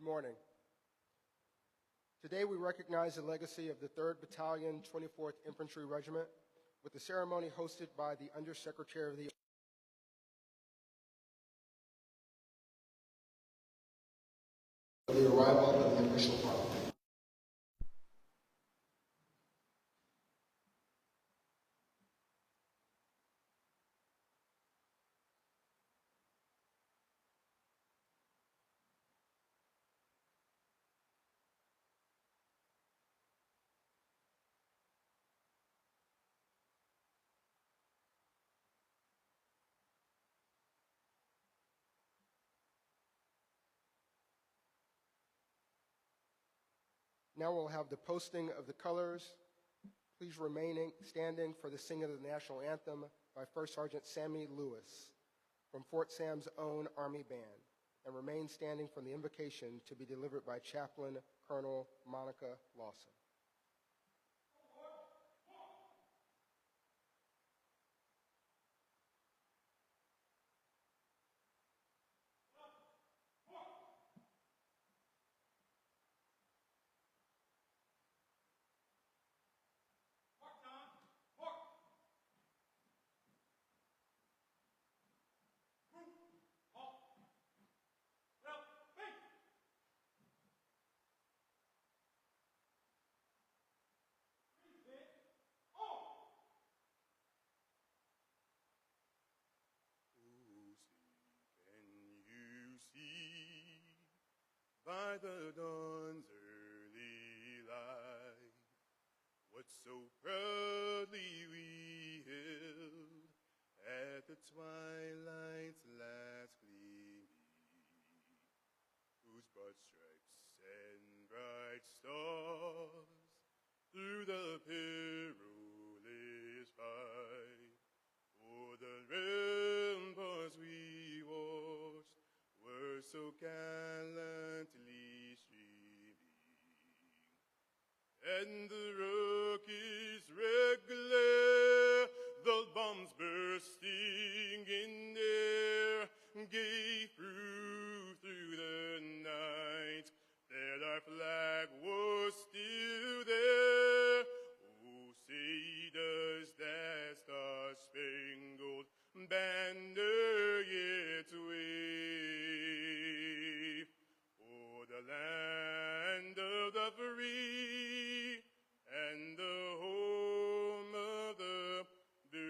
morning. Today we recognize the legacy of the 3rd Battalion, 24th Infantry Regiment with a ceremony hosted by the Undersecretary of the arrival of the official parliament. Now we'll have the posting of the colors. Please remain standing for the singing of the national anthem by First Sergeant Sammy Lewis from Fort Sam's own Army Band, and remain standing for the invocation to be delivered by Chaplain Colonel Monica Lawson. By the dawn's early light, what so proudly we hailed at the twilight's last gleaming, whose broad stripes and bright stars through the perilous fight o'er the ramparts we watched were so gallantly streaming, and the rocket's red glare, the bombs bursting in air, gave proof through the night that our flag was still there. Oh, say does that star-spangled banner yet wave o'er the land of the free and the home of the brave.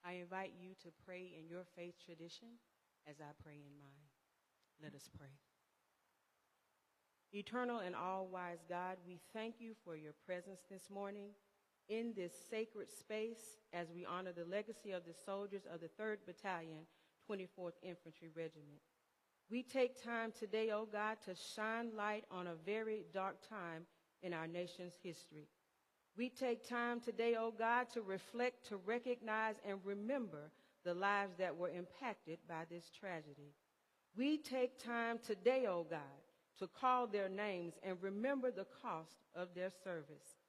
I invite you to pray in your faith tradition as I pray in mine. Let us pray. Eternal and all-wise God, we thank you for your presence this morning in this sacred space as we honor the legacy of the soldiers of the 3rd Battalion, 24th Infantry Regiment. We take time today, oh God, to shine light on a very dark time in our nation's history. We take time today, oh God, to reflect, to recognize, and remember the lives that were impacted by this tragedy. We take time today, oh God, to call their names and remember the cost of their service,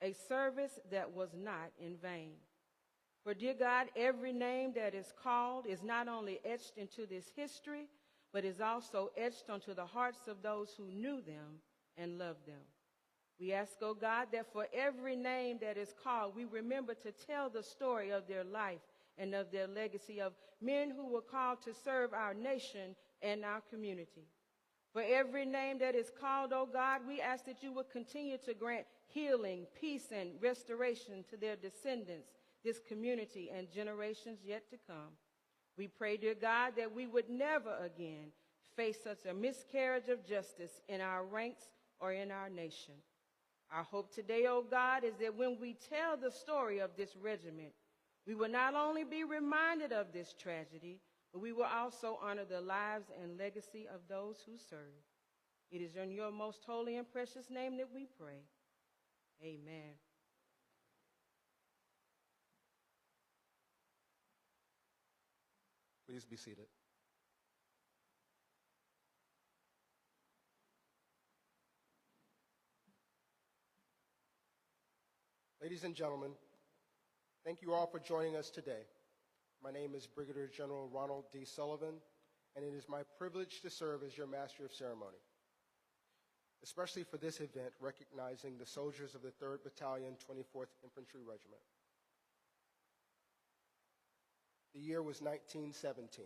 a service that was not in vain. For, dear God, every name that is called is not only etched into this history, but is also etched onto the hearts of those who knew them and loved them. We ask, oh God, that for every name that is called, we remember to tell the story of their life and of their legacy, of men who were called to serve our nation and our community. For every name that is called, oh God, we ask that you would continue to grant healing, peace, and restoration to their descendants, this community, and generations yet to come. We pray, dear God, that we would never again face such a miscarriage of justice in our ranks or in our nation. Our hope today, oh God, is that when we tell the story of this regiment, we will not only be reminded of this tragedy, but we will also honor the lives and legacy of those who serve. It is in your most holy and precious name that we pray. Amen. Please be seated. Ladies and gentlemen, thank you all for joining us today. My name is Brigadier General Ronald D. Sullivan, and it is my privilege to serve as your Master of Ceremony, especially for this event recognizing the soldiers of the 3rd Battalion, 24th Infantry Regiment. The year was 1917.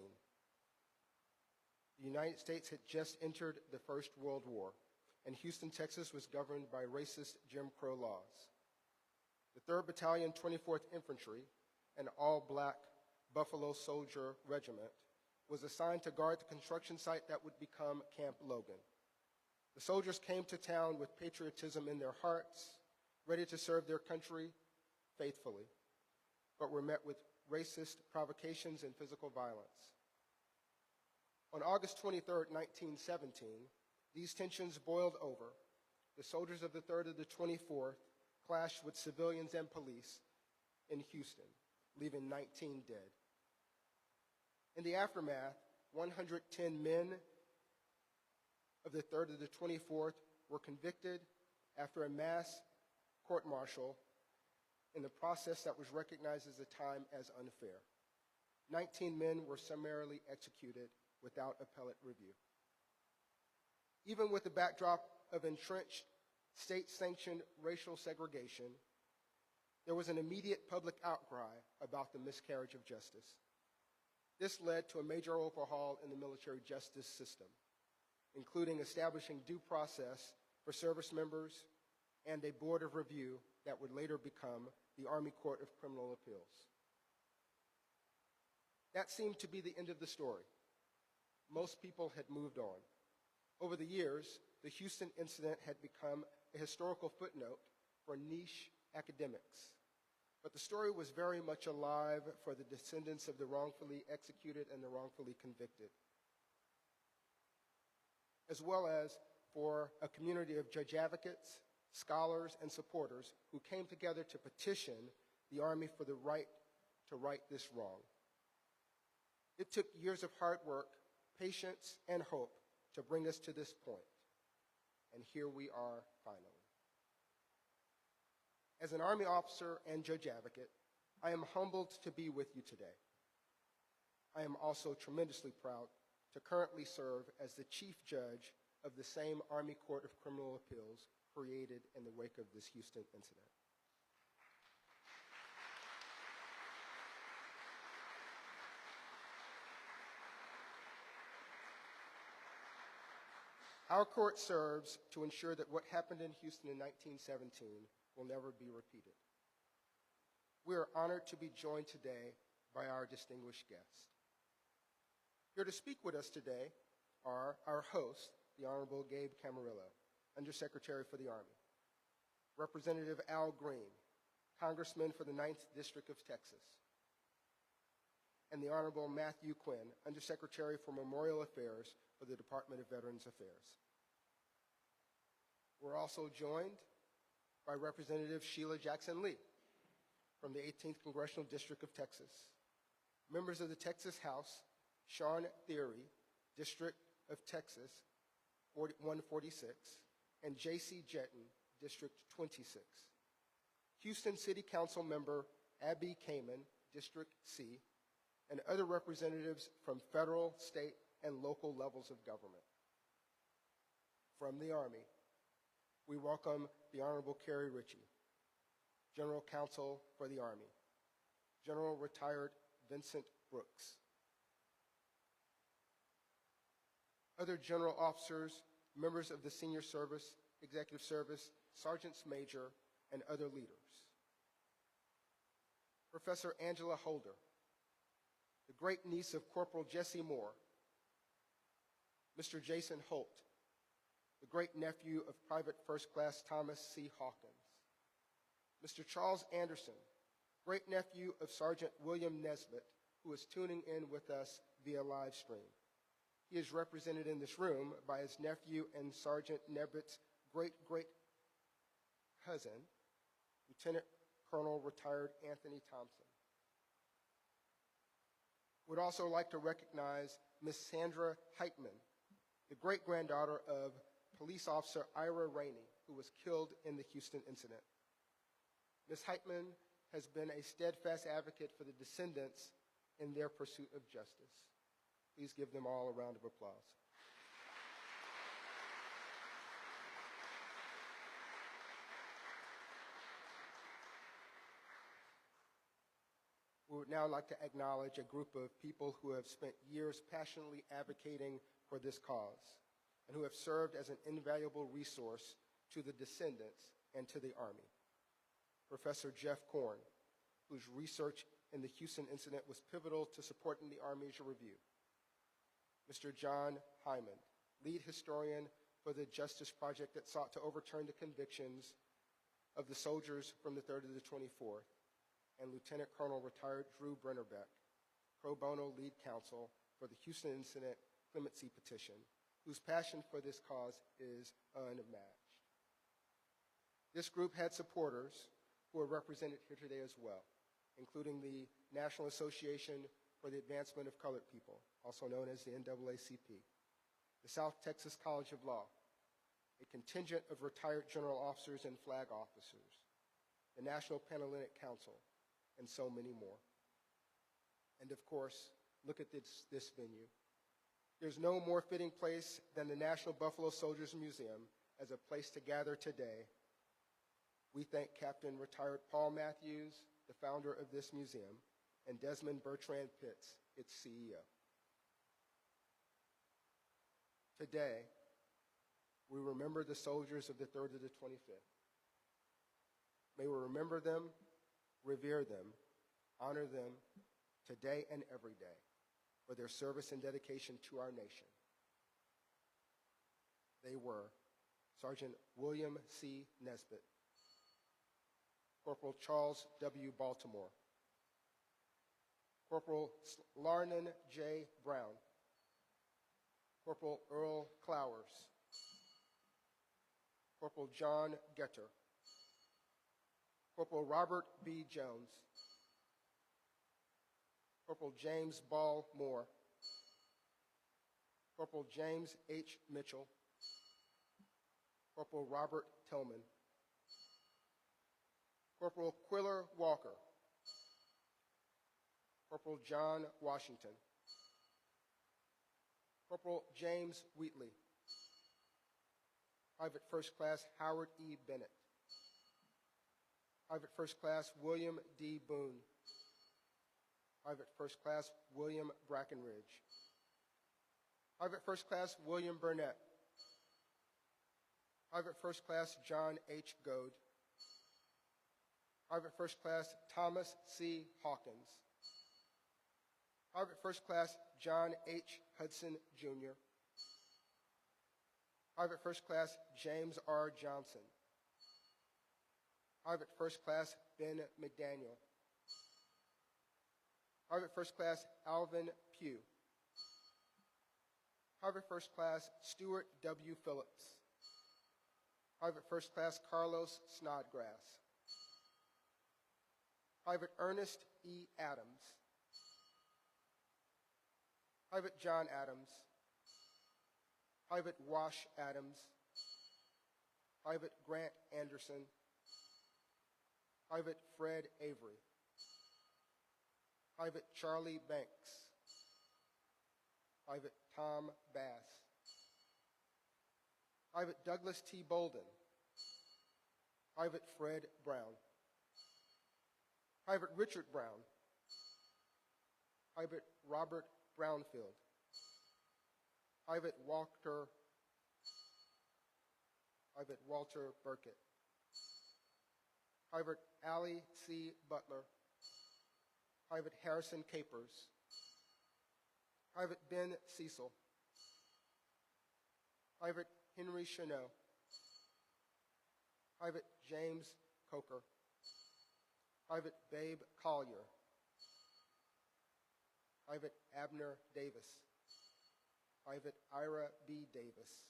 The United States had just entered the First World War, and Houston, Texas was governed by racist Jim Crow laws. The 3rd Battalion, 24th Infantry, an all-black Buffalo Soldier regiment, was assigned to guard the construction site that would become Camp Logan. The soldiers came to town with patriotism in their hearts, ready to serve their country faithfully, but were met with racist provocations and physical violence. On August 23, 1917, these tensions boiled over. The soldiers of the 3rd and the 24th clashed with civilians and police in Houston, leaving 19 dead. In the aftermath, 110 men of the 3rd and the 24th were convicted after a mass court-martial in the process that was recognized at the time as unfair. 19 men were summarily executed without appellate review. Even with the backdrop of entrenched state-sanctioned racial segregation, there was an immediate public outcry about the miscarriage of justice. This led to a major overhaul in the military justice system, including establishing due process for service members and a board of review that would later become the Army Court of Criminal Appeals. That seemed to be the end of the story. Most people had moved on. Over the years, the Houston incident had become a historical footnote for niche academics. But the story was very much alive for the descendants of the wrongfully executed and the wrongfully convicted, as well as for a community of judge advocates, scholars, and supporters who came together to petition the Army for the right to right this wrong. It took years of hard work, patience, and hope to bring us to this point. And here we are finally. As an Army officer and judge advocate, I am humbled to be with you today. I am also tremendously proud to currently serve as the chief judge of the same Army Court of Criminal Appeals created in the wake of this Houston incident. Our court serves to ensure that what happened in Houston in 1917 will never be repeated. We are honored to be joined today by our distinguished guests. Here to speak with us today are our host, the Honorable Gabe Camarillo, Undersecretary for the Army, Representative Al Green, Congressman for the 9th District of Texas, and the Honorable Matthew Quinn, Undersecretary for Memorial Affairs for the Department of Veterans Affairs. We're also joined by Representative Sheila Jackson Lee from the 18th Congressional District of Texas, members of the Texas House, Sean Thierry, District of Texas 146, and J.C. Jetton, District 26. Houston City Council member Abby Kamen, District C, and other representatives from federal, state, and local levels of government. From the Army, we welcome the Honorable Carrie Ritchie, General Counsel for the Army, General Retired Vincent Brooks, other general officers, members of the Senior Service, Executive Service, Sergeants Major, and other leaders. Professor Angela Holder, the great niece of Corporal Jesse Moore, Mr. Jason Holt, the great nephew of Private First Class Thomas C. Hawkins, Mr. Charles Anderson, great nephew of Sergeant William Nesbitt, who is tuning in with us via live stream. He is represented in this room by his nephew and Sergeant Nebit's great-great cousin, Lieutenant Colonel retired Anthony Thompson. Would also like to recognize Miss Sandra Heitman, the great-granddaughter of police officer Ira Rainey, who was killed in the Houston incident. Ms. Heitman has been a steadfast advocate for the descendants in their pursuit of justice. Please give them all a round of applause. We would now like to acknowledge a group of people who have spent years passionately advocating for this cause and who have served as an invaluable resource to the descendants and to the Army. Professor Jeff Korn, whose research in the Houston incident was pivotal to supporting the Army's review. Mr. John Hyman, lead historian for the Justice Project that sought to overturn the convictions of the soldiers from the 3rd to the 24th, and Lieutenant Colonel retired Drew Brennerbeck, pro bono lead counsel for the Houston incident Clemency petition, whose passion for this cause is unmatched. This group had supporters who are represented here today as well, including the National Association for the Advancement of Colored People, also known as the NAACP, the South Texas College of Law, a contingent of retired general officers and flag officers, the National Panhellenic Council, and so many more. And of course, look at this venue. There's no more fitting place than the National Buffalo Soldiers Museum as a place to gather today. We thank Captain Retired Paul Matthews, the founder of this museum, and Desmond Bertrand Pitts, its CEO. Today, we remember the soldiers of the 3rd to the 25th. May we remember them, revere them, honor them today and every day for their service and dedication to our nation. They were Sergeant William C. Nesbitt, Corporal Charles W. Baltimore, Corporal Larnon J. Brown, Corporal Earl Clowers, Corporal John Getter, Corporal Robert B. Jones, Corporal James Ball Moore, Corporal James H. Mitchell, Corporal Robert Tillman, Corporal Quiller Walker, Corporal John Washington, Corporal James Wheatley, Private First Class Howard E. Bennett, Private First Class William D. Boone, Private First Class William Brackenridge, Private First Class William Burnett, Private First Class John H. Goad, Private First Class Thomas C. Hawkins, Private First Class John H. Hudson, Jr., Private First Class James R. Johnson, Private First Class Ben McDaniel, Private First Class Alvin Pugh, Private First Class Stuart W. Phillips, Private First Class Carlos Snodgrass, Private Ernest E. Adams, Private John Adams, Private Wash Adams, Private Grant Anderson, Private Fred Avery, Private Charlie Banks, Private Tom Bass, Private Douglas T. Bolden, Private Fred Brown, Private Richard Brown, Private Robert Brownfield, Private Walter Burkett, Private Allie C. Butler, Private Harrison Capers, Private Ben Cecil, Private Henry Chanot, Private James Coker, Private Babe Collier, Private Abner Davis. Private Ira B. Davis.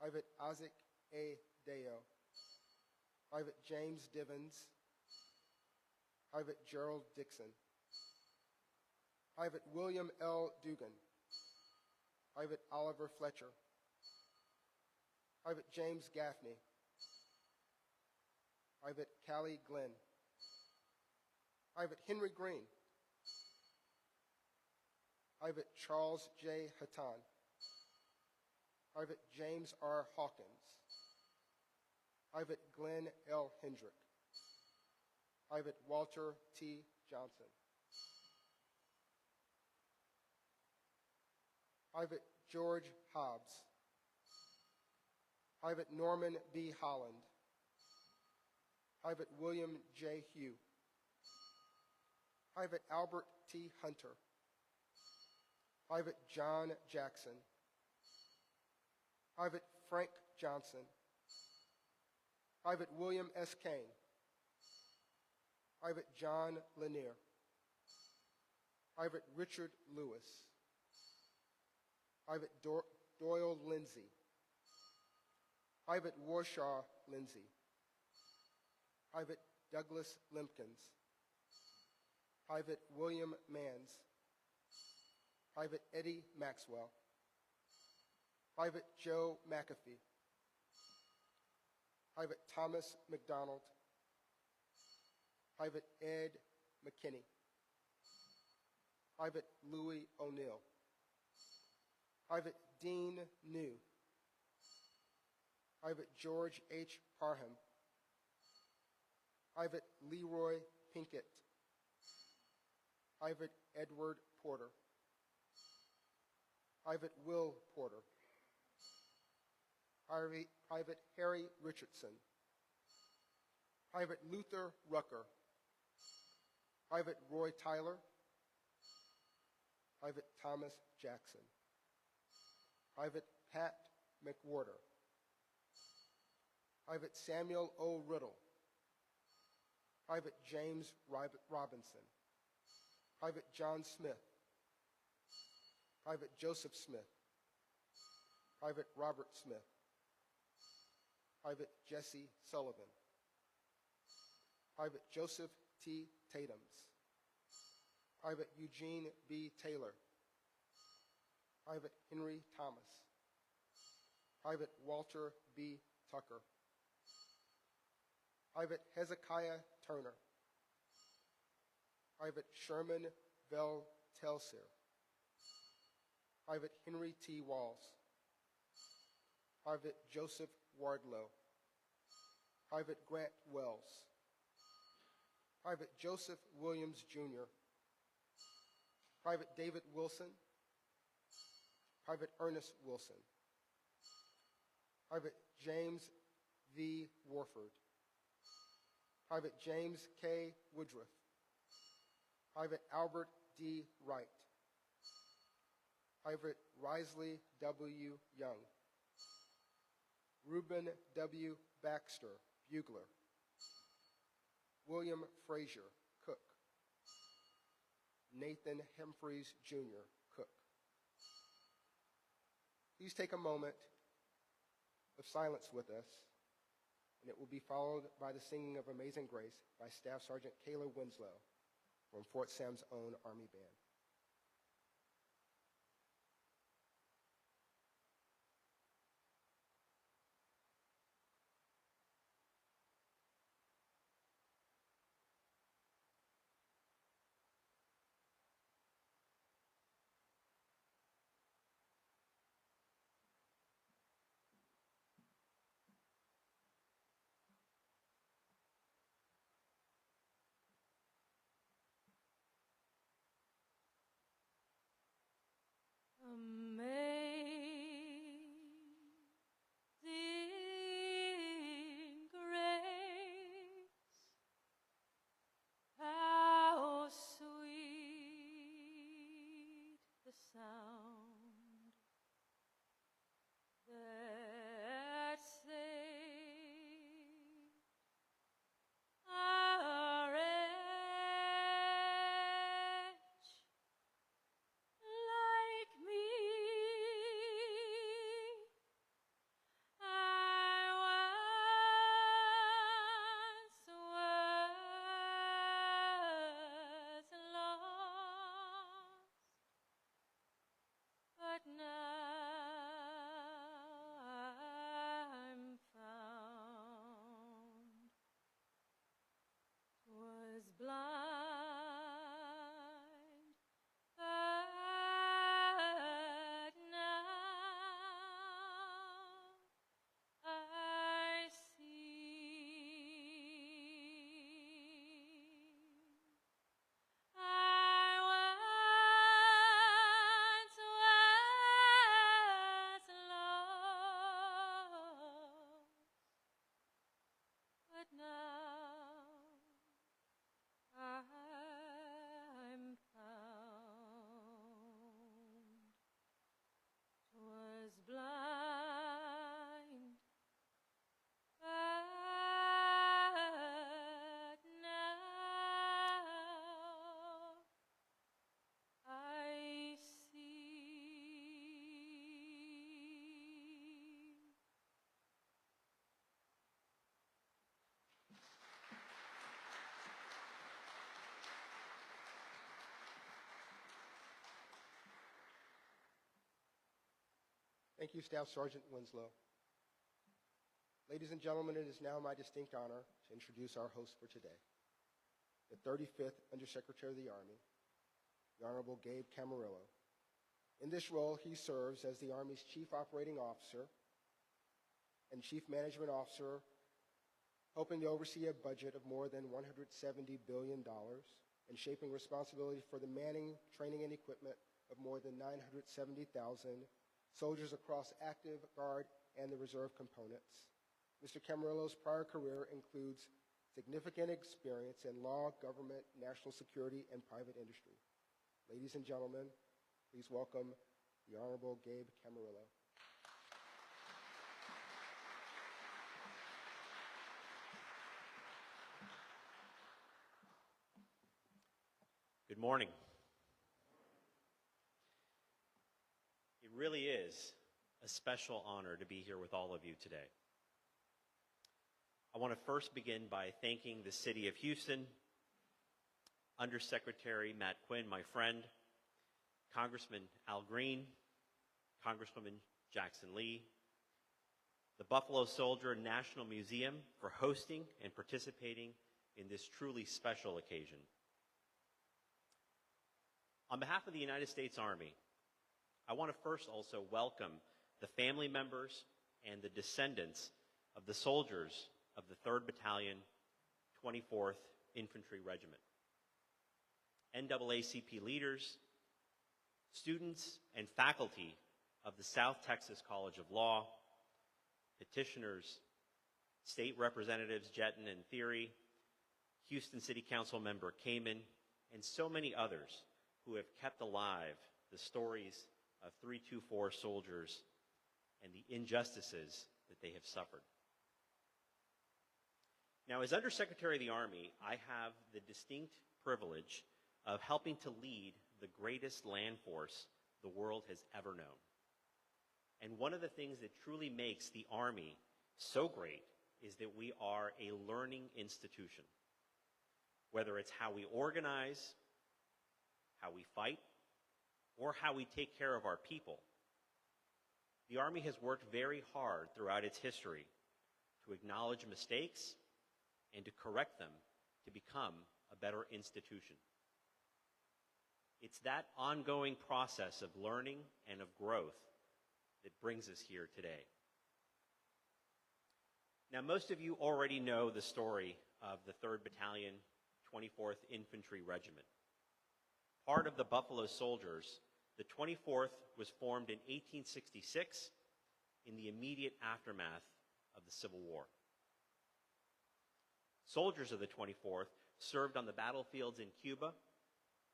Private Isaac A. Deo. Private James Divins. Private Gerald Dixon. Private William L. Dugan. Private Oliver Fletcher. Private James Gaffney. Private Callie Glenn. Private Henry Green. Private Charles J. Hatton. Private James R. Hawkins. Private Glenn L. Hendrick. Private Walter T. Johnson. Private George Hobbs. Private Norman B. Holland. Private William J. Hugh. Private Albert T. Hunter. Private John Jackson. Private Frank Johnson. Private William S. Kane. Private John Lanier. Private Richard Lewis. Private Doyle Lindsay. Private Warshaw Lindsay. Private Douglas Limpkins. Private William Manns. Private Eddie Maxwell. Private Joe McAfee. Private Thomas McDonald. Private Ed McKinney. Private Louis O'Neill. Private Dean New. Private George H. Parham. Private Leroy Pinkett. Private Edward Porter. Private Will Porter. Private Harry Richardson. Private Luther Rucker. Private Roy Tyler. Private Thomas Jackson. Private Pat McWhorter. Private Samuel O. Riddle. Private James Robinson. Private John Smith. Private Joseph Smith. Private Robert Smith. Private Jesse Sullivan. Private Joseph T. Tatums. Private Eugene B. Taylor. Private Henry Thomas. Private Walter B. Tucker. Private Hezekiah Turner. Private Sherman Vel Telsier. Private Henry T. Walls. Private Joseph Wardlow. Private Grant Wells. Private Joseph Williams, Jr. Private David Wilson. Private Ernest Wilson. Private James V. Warford. Private James K. Woodruff. Private Albert D. Wright. Private Risley W. Young. Reuben W. Baxter, Bugler. William Frazier, Cook. Nathan Humphreys, Jr., Cook. Please take a moment of silence with us, and it will be followed by the singing of Amazing Grace by Staff Sergeant Kayla Winslow from Fort Sam's own Army Band. Thank you, Staff Sergeant Winslow. Ladies and gentlemen, it is now my distinct honor to introduce our host for today, the 35th Undersecretary of the Army, the Honorable Gabe Camarillo. In this role, he serves as the Army's Chief Operating Officer and Chief Management Officer, hoping to oversee a budget of more than $170 billion and shaping responsibility for the manning, training, and equipment of more than 970,000 soldiers across active, guard, and the reserve components. Mr. Camarillo's prior career includes significant experience in law, government, national security, and private industry. Ladies and gentlemen, please welcome the Honorable Gabe Camarillo. Good morning. It really is a special honor to be here with all of you today. I want to first begin by thanking the City of Houston, Undersecretary Matt Quinn, my friend, Congressman Al Green, Congresswoman Jackson Lee, the Buffalo Soldier National Museum for hosting and participating in this truly special occasion. On behalf of the United States Army, I want to first also welcome the family members and the descendants of the soldiers of the 3rd Battalion, 24th Infantry Regiment, NAACP leaders, students and faculty of the South Texas College of Law, petitioners, state representatives Jetton and Theory, Houston City Council member Kamen, and so many others who have kept alive the stories of 324 soldiers and the injustices that they have suffered. Now, as Undersecretary of the Army, I have the distinct privilege of helping to lead the greatest land force the world has ever known. And one of the things that truly makes the Army so great is that we are a learning institution. Whether it's how we organize, how we fight, or how we take care of our people, the Army has worked very hard throughout its history to acknowledge mistakes and to correct them to become a better institution. It's that ongoing process of learning and of growth that brings us here today. Now, most of you already know the story of the 3rd Battalion, 24th Infantry Regiment. Part of the Buffalo Soldiers, the 24th was formed in 1866 in the immediate aftermath of the Civil War. Soldiers of the 24th served on the battlefields in Cuba,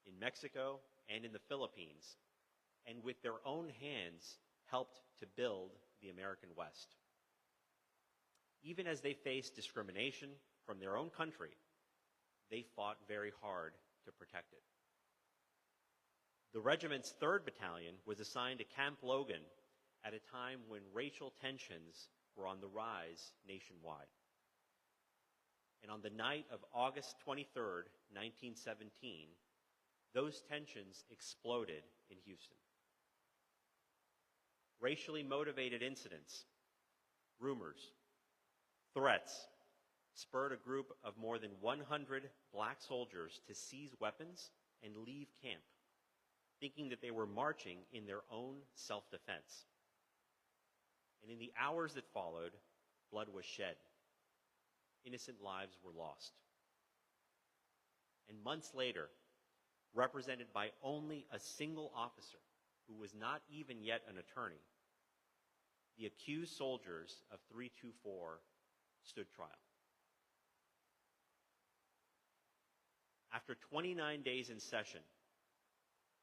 in Mexico, and in the Philippines, and with their own hands helped to build the American West. Even as they faced discrimination from their own country, they fought very hard to protect it. The regiment's 3rd Battalion was assigned to Camp Logan at a time when racial tensions were on the rise nationwide. And on the night of August 23rd, 1917, those tensions exploded in Houston. Racially motivated incidents, rumors, threats spurred a group of more than 100 black soldiers to seize weapons and leave camp, thinking that they were marching in their own self-defense. And in the hours that followed, blood was shed. Innocent lives were lost. And months later, represented by only a single officer who was not even yet an attorney, the accused soldiers of 324 stood trial. After 29 days in session,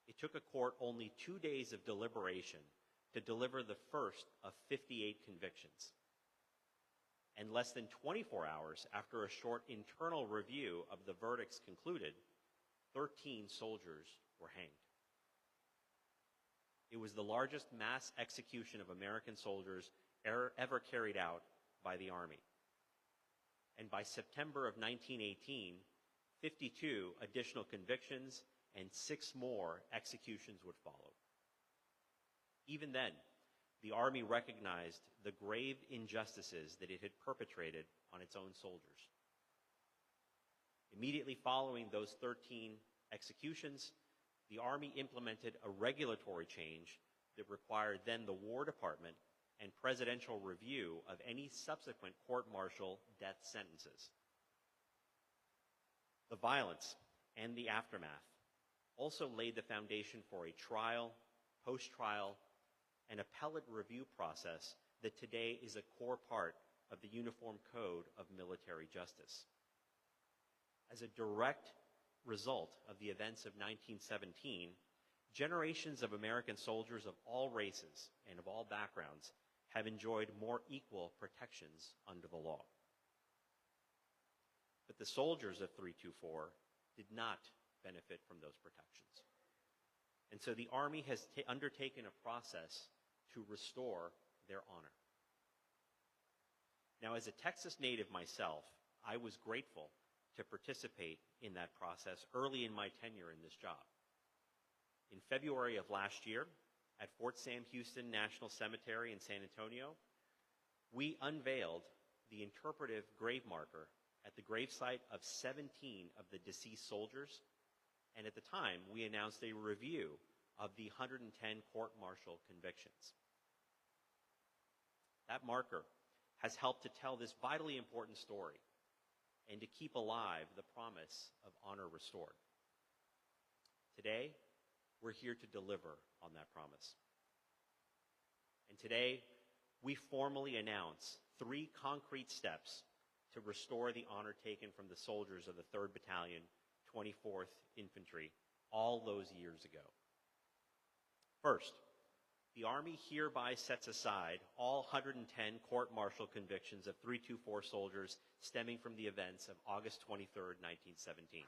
it took a court only 2 days of deliberation to deliver the first of 58 convictions. And less than 24 hours after a short internal review of the verdicts concluded, 13 soldiers were hanged. It was the largest mass execution of American soldiers ever carried out by the Army. And by September of 1918, 52 additional convictions and 6 more executions would follow. Even then, the Army recognized the grave injustices that it had perpetrated on its own soldiers. Immediately following those 13 executions, the Army implemented a regulatory change that required then the War Department and presidential review of any subsequent court-martial death sentences. The violence and the aftermath also laid the foundation for a trial, post-trial, and appellate review process that today is a core part of the Uniform Code of Military Justice. As a direct result of the events of 1917, generations of American soldiers of all races and of all backgrounds have enjoyed more equal protections under the law. But the soldiers of 324 did not benefit from those protections. And so the Army has undertaken a process to restore their honor. Now, as a Texas native myself, I was grateful to participate in that process early in my tenure in this job. In February of last year, at Fort Sam Houston National Cemetery in San Antonio, we unveiled the interpretive grave marker at the gravesite of 17 of the deceased soldiers, and at the time, we announced a review of the 110 court-martial convictions. That marker has helped to tell this vitally important story and to keep alive the promise of honor restored. Today, we're here to deliver on that promise. And today, we formally announce 3 concrete steps to restore the honor taken from the soldiers of the 3rd Battalion, 24th Infantry, all those years ago. First, the Army hereby sets aside all 110 court-martial convictions of 324 soldiers stemming from the events of August 23, 1917.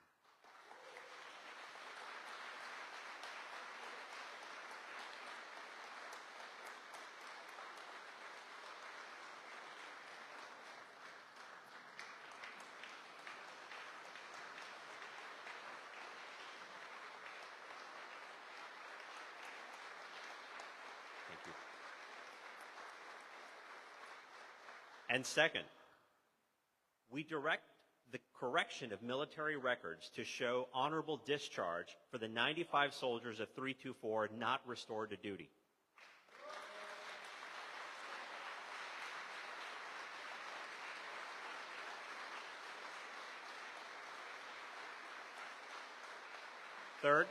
And second, we direct the correction of military records to show honorable discharge for the 95 soldiers of 324 not restored to duty. Third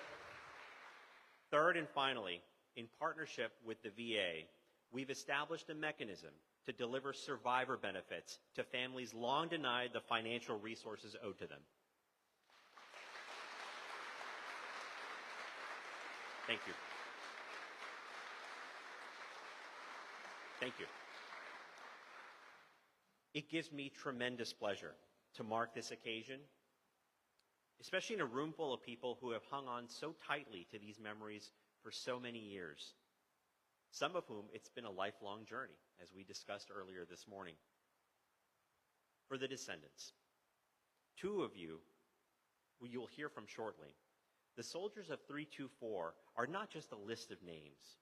and finally, in partnership with the VA, we've established a mechanism to deliver survivor benefits to families long denied the financial resources owed to them. Thank you. Thank you. It gives me tremendous pleasure to mark this occasion, especially in a room full of people who have hung on so tightly to these memories for so many years, some of whom it's been a lifelong journey, as we discussed earlier this morning. For the descendants, 2 of you, who you'll hear from shortly, the soldiers of 324 are not just a list of names,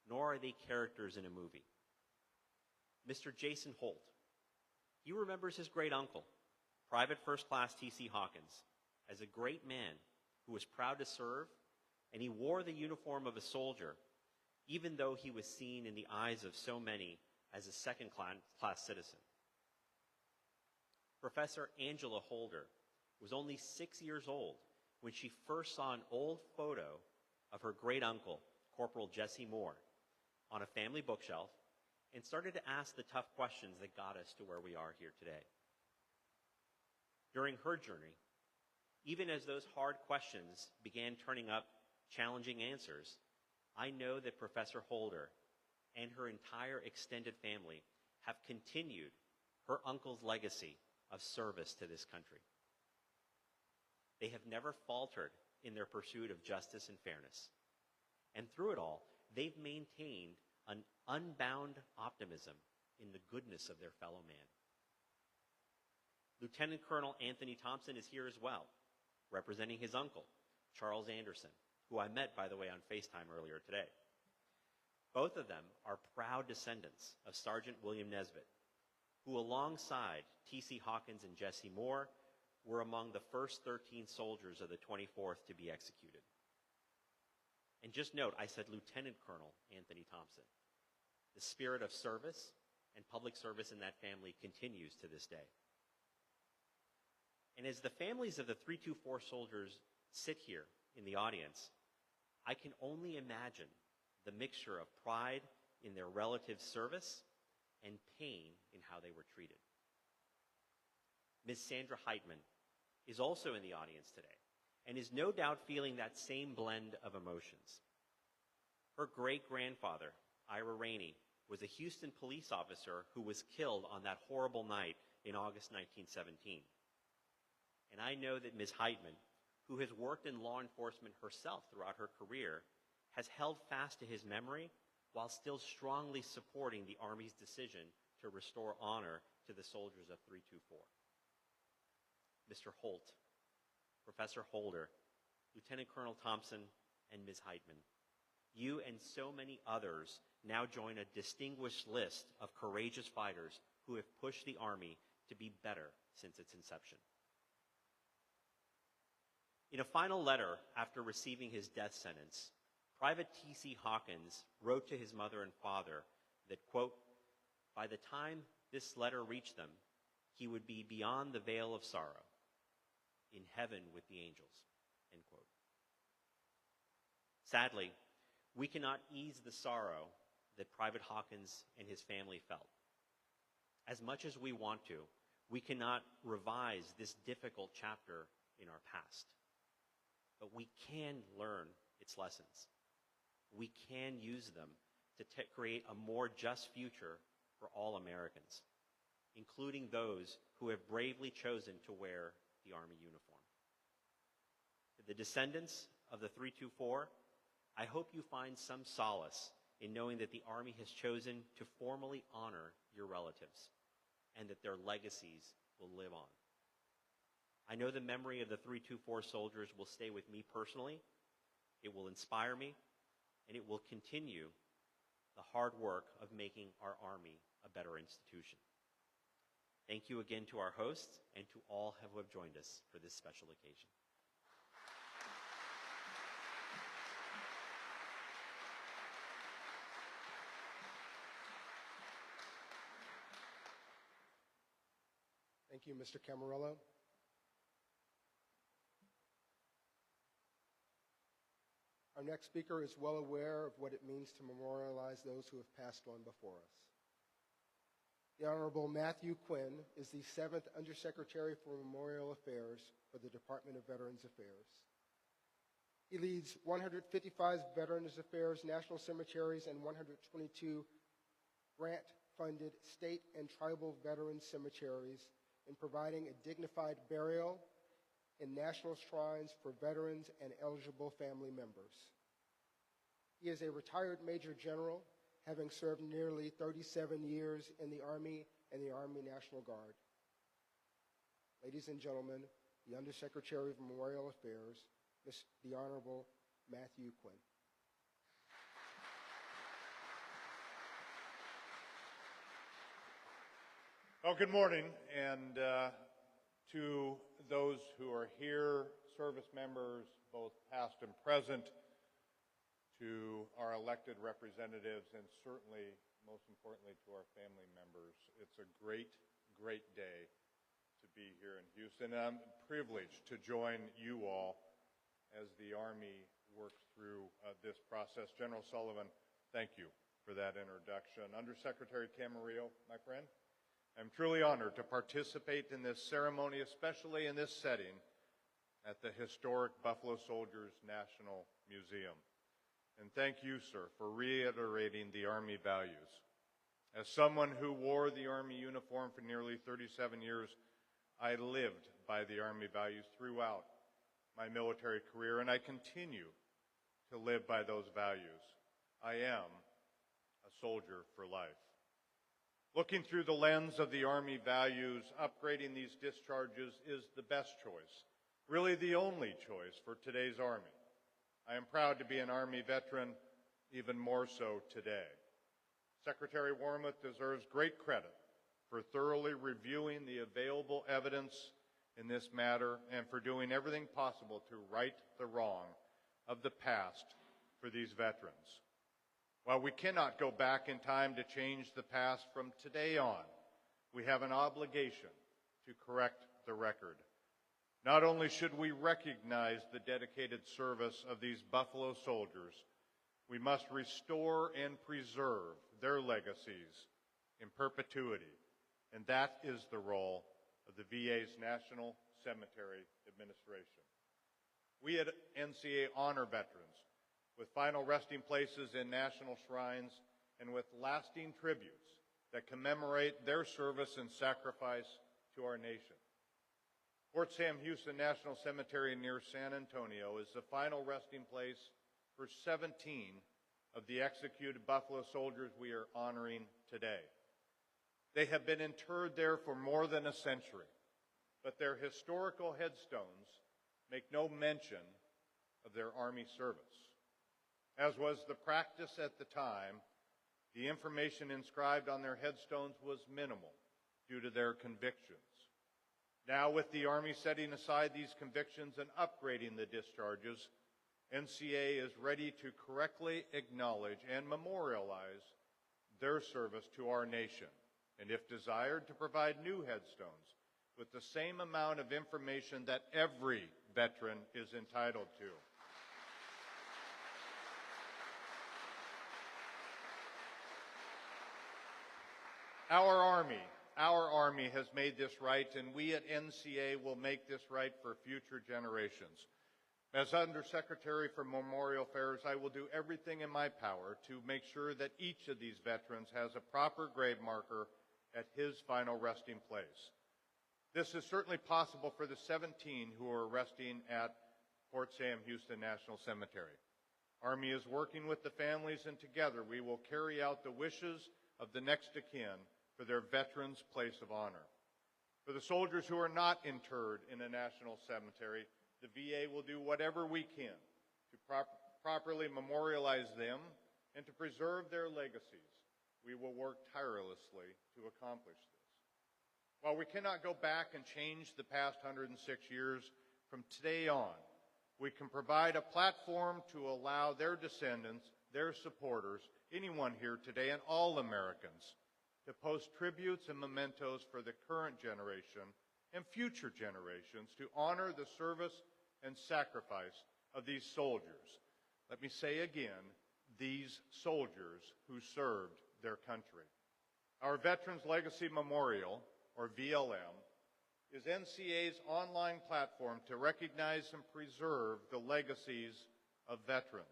nor are they characters in a movie. Mr. Jason Holt, he remembers his great-uncle, Private First Class T.C. Hawkins, as a great man who was proud to serve, and he wore the uniform of a soldier, even though he was seen in the eyes of so many as a second-class citizen. Professor Angela Holder was only 6 years old when she first saw an old photo of her great-uncle, Corporal Jesse Moore, on a family bookshelf and started to ask the tough questions that got us to where we are here today. During her journey, even as those hard questions began turning up challenging answers, I know that Professor Holder and her entire extended family have continued her uncle's legacy of service to this country. They have never faltered in their pursuit of justice and fairness. And through it all, they've maintained an unbound optimism in the goodness of their fellow man. Lieutenant Colonel Anthony Thompson is here as well, representing his uncle, Charles Anderson, who I met, by the way, on FaceTime earlier today. Both of them are proud descendants of Sergeant William Nesbitt, who alongside T.C. Hawkins and Jesse Moore were among the first 13 soldiers of the 24th to be executed. And just note, I said Lieutenant Colonel Anthony Thompson. The spirit of service and public service in that family continues to this day. And as the families of the 324 soldiers sit here in the audience, I can only imagine the mixture of pride in their relatives' service and pain in how they were treated. Ms. Sandra Heitman is also in the audience today and is no doubt feeling that same blend of emotions. Her great-grandfather, Ira Rainey, was a Houston police officer who was killed on that horrible night in August 1917. And I know that Ms. Heitman, who has worked in law enforcement herself throughout her career, has held fast to his memory while still strongly supporting the Army's decision to restore honor to the soldiers of 324. Mr. Holt, Professor Holder, Lieutenant Colonel Thompson, and Ms. Heitman, you and so many others now join a distinguished list of courageous fighters who have pushed the Army to be better since its inception. In a final letter after receiving his death sentence, Private T.C. Hawkins wrote to his mother and father that, quote, by the time this letter reached them, he would be beyond the veil of sorrow, in heaven with the angels, end quote. Sadly, we cannot ease the sorrow that Private Hawkins and his family felt. As much as we want to, we cannot revise this difficult chapter in our past. But we can learn its lessons. We can use them to create a more just future for all Americans, including those who have bravely chosen to wear the Army uniform. To the descendants of the 324, I hope you find some solace in knowing that the Army has chosen to formally honor your relatives and that their legacies will live on. I know the memory of the 324 soldiers will stay with me personally. It will inspire me, and it will continue the hard work of making our Army a better institution. Thank you again to our hosts and to all who have joined us for this special occasion. Thank you, Mr. Camarillo. Our next speaker is well aware of what it means to memorialize those who have passed on before us. The Honorable Matthew Quinn is the 7th Undersecretary for Memorial Affairs for the Department of Veterans Affairs. He leads 155 Veterans Affairs national cemeteries and 122 grant-funded state and tribal veterans cemeteries in providing a dignified burial in national shrines for veterans and eligible family members. He is a retired Major General, having served nearly 37 years in the Army and the Army National Guard. Ladies and gentlemen, the Undersecretary of Memorial Affairs, the Honorable Matthew Quinn. Well, good morning, and to those who are here, service members, both past and present, to our elected representatives, and certainly, most importantly, to our family members. It's a great, great day to be here in Houston. And I'm privileged to join you all as the Army works through this process. General Sullivan, thank you for that introduction. Undersecretary Camarillo, my friend, I'm truly honored to participate in this ceremony, especially in this setting at the historic Buffalo Soldiers National Museum. And thank you, sir, for reiterating the Army values. As someone who wore the Army uniform for nearly 37 years, I lived by the Army values throughout my military career, and I continue to live by those values. I am a soldier for life. Looking through the lens of the Army values, upgrading these discharges is the best choice, really the only choice for today's Army. I am proud to be an Army veteran, even more so today. Secretary Wormuth deserves great credit for thoroughly reviewing the available evidence in this matter and for doing everything possible to right the wrong of the past for these veterans. While we cannot go back in time to change the past, from today on, we have an obligation to correct the record. Not only should we recognize the dedicated service of these Buffalo soldiers, we must restore and preserve their legacies in perpetuity, and that is the role of the VA's National Cemetery Administration. We at NCA honor veterans with final resting places in national shrines and with lasting tributes that commemorate their service and sacrifice to our nation. Fort Sam Houston National Cemetery near San Antonio is the final resting place for 17 of the executed Buffalo soldiers we are honoring today. They have been interred there for more than a century, but their historical headstones make no mention of their Army service. As was the practice at the time, the information inscribed on their headstones was minimal due to their convictions. Now, with the Army setting aside these convictions and upgrading the discharges, NCA is ready to correctly acknowledge and memorialize their service to our nation, and if desired, to provide new headstones with the same amount of information that every veteran is entitled to. Our Army has made this right, and we at NCA will make this right for future generations. As Undersecretary for Memorial Affairs, I will do everything in my power to make sure that each of these veterans has a proper grave marker at his final resting place. This is certainly possible for the 17 who are resting at Fort Sam Houston National Cemetery. Army is working with the families, and together we will carry out the wishes of the next of kin for their veterans' place of honor. For the soldiers who are not interred in a national cemetery, the VA will do whatever we can to properly memorialize them and to preserve their legacies. We will work tirelessly to accomplish this. While we cannot go back and change the past 106 years, from today on, we can provide a platform to allow their descendants, their supporters, anyone here today, and all Americans to post tributes and mementos for the current generation and future generations to honor the service and sacrifice of these soldiers. Let me say again, these soldiers who served their country. Our Veterans Legacy Memorial, or VLM, is NCA's online platform to recognize and preserve the legacies of veterans.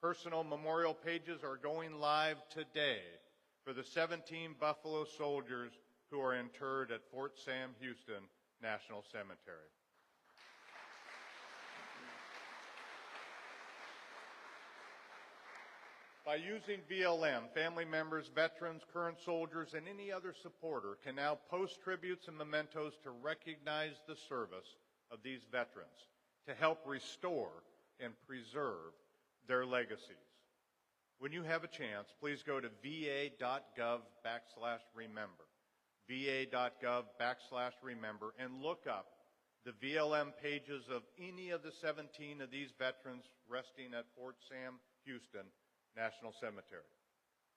Personal memorial pages are going live today for the 17 Buffalo soldiers who are interred at Fort Sam Houston National Cemetery. By using VLM, family members, veterans, current soldiers, and any other supporter can now post tributes and mementos to recognize the service of these veterans, to help restore and preserve their legacies. When you have a chance, please go to va.gov/remember, va.gov/remember, and look up the VLM pages of any of the 17 of these veterans resting at Fort Sam Houston National Cemetery.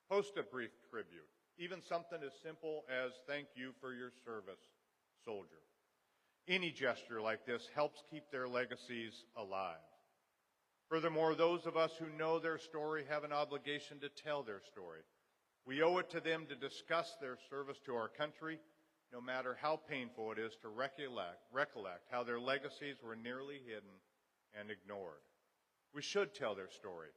Post a brief tribute, even something as simple as "Thank you for your service, soldier." Any gesture like this helps keep their legacies alive. Furthermore, those of us who know their story have an obligation to tell their story. We owe it to them to discuss their service to our country, no matter how painful it is to recollect how their legacies were nearly hidden and ignored. We should tell their story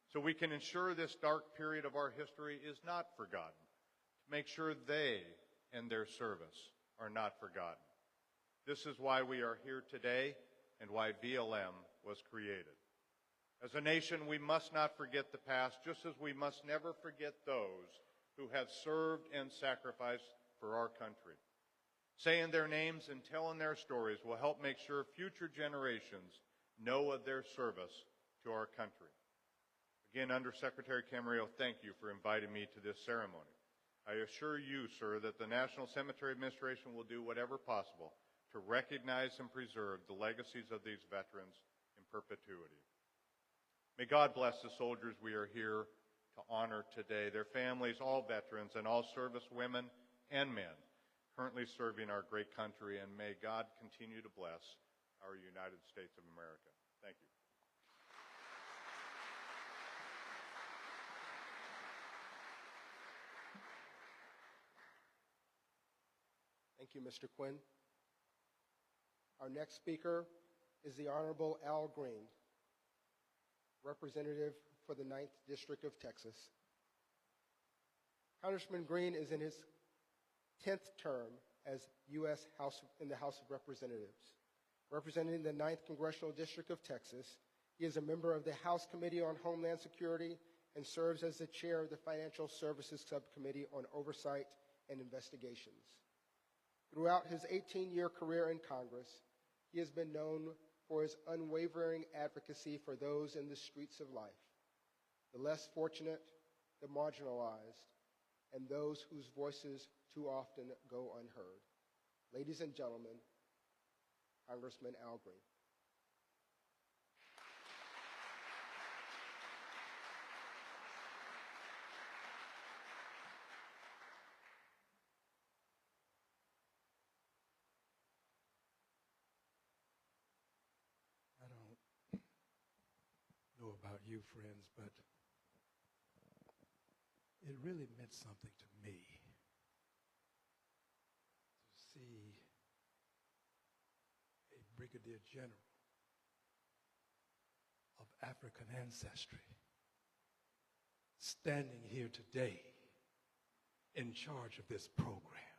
so we can ensure this dark period of our history is not forgotten, to make sure they and their service are not forgotten. This is why we are here today and why VLM was created. As a nation, we must not forget the past, just as we must never forget those who have served and sacrificed for our country. Saying their names and telling their stories will help make sure future generations know of their service to our country. Again, Undersecretary Camarillo, thank you for inviting me to this ceremony. I assure you, sir, that the National Cemetery Administration will do whatever possible to recognize and preserve the legacies of these veterans in perpetuity. May God bless the soldiers we are here to honor today, their families, all veterans, and all service women and men currently serving our great country, and may God continue to bless our United States of America. Thank you. Thank you, Mr. Quinn. Our next speaker is the Honorable Al Green, representative for the 9th District of Texas. Congressman Green is in his 10th term as in the House of Representatives. Representing the 9th Congressional District of Texas, he is a member of the House Committee on Homeland Security and serves as the chair of the Financial Services Subcommittee on Oversight and Investigations. Throughout his 18-year career in Congress, he has been known for his unwavering advocacy for those in the streets of life, the less fortunate, the marginalized, and those whose voices too often go unheard. Ladies and gentlemen, Congressman Al Green. I don't know about you, friends, but it really meant something to me to see a brigadier general of African ancestry standing here today in charge of this program.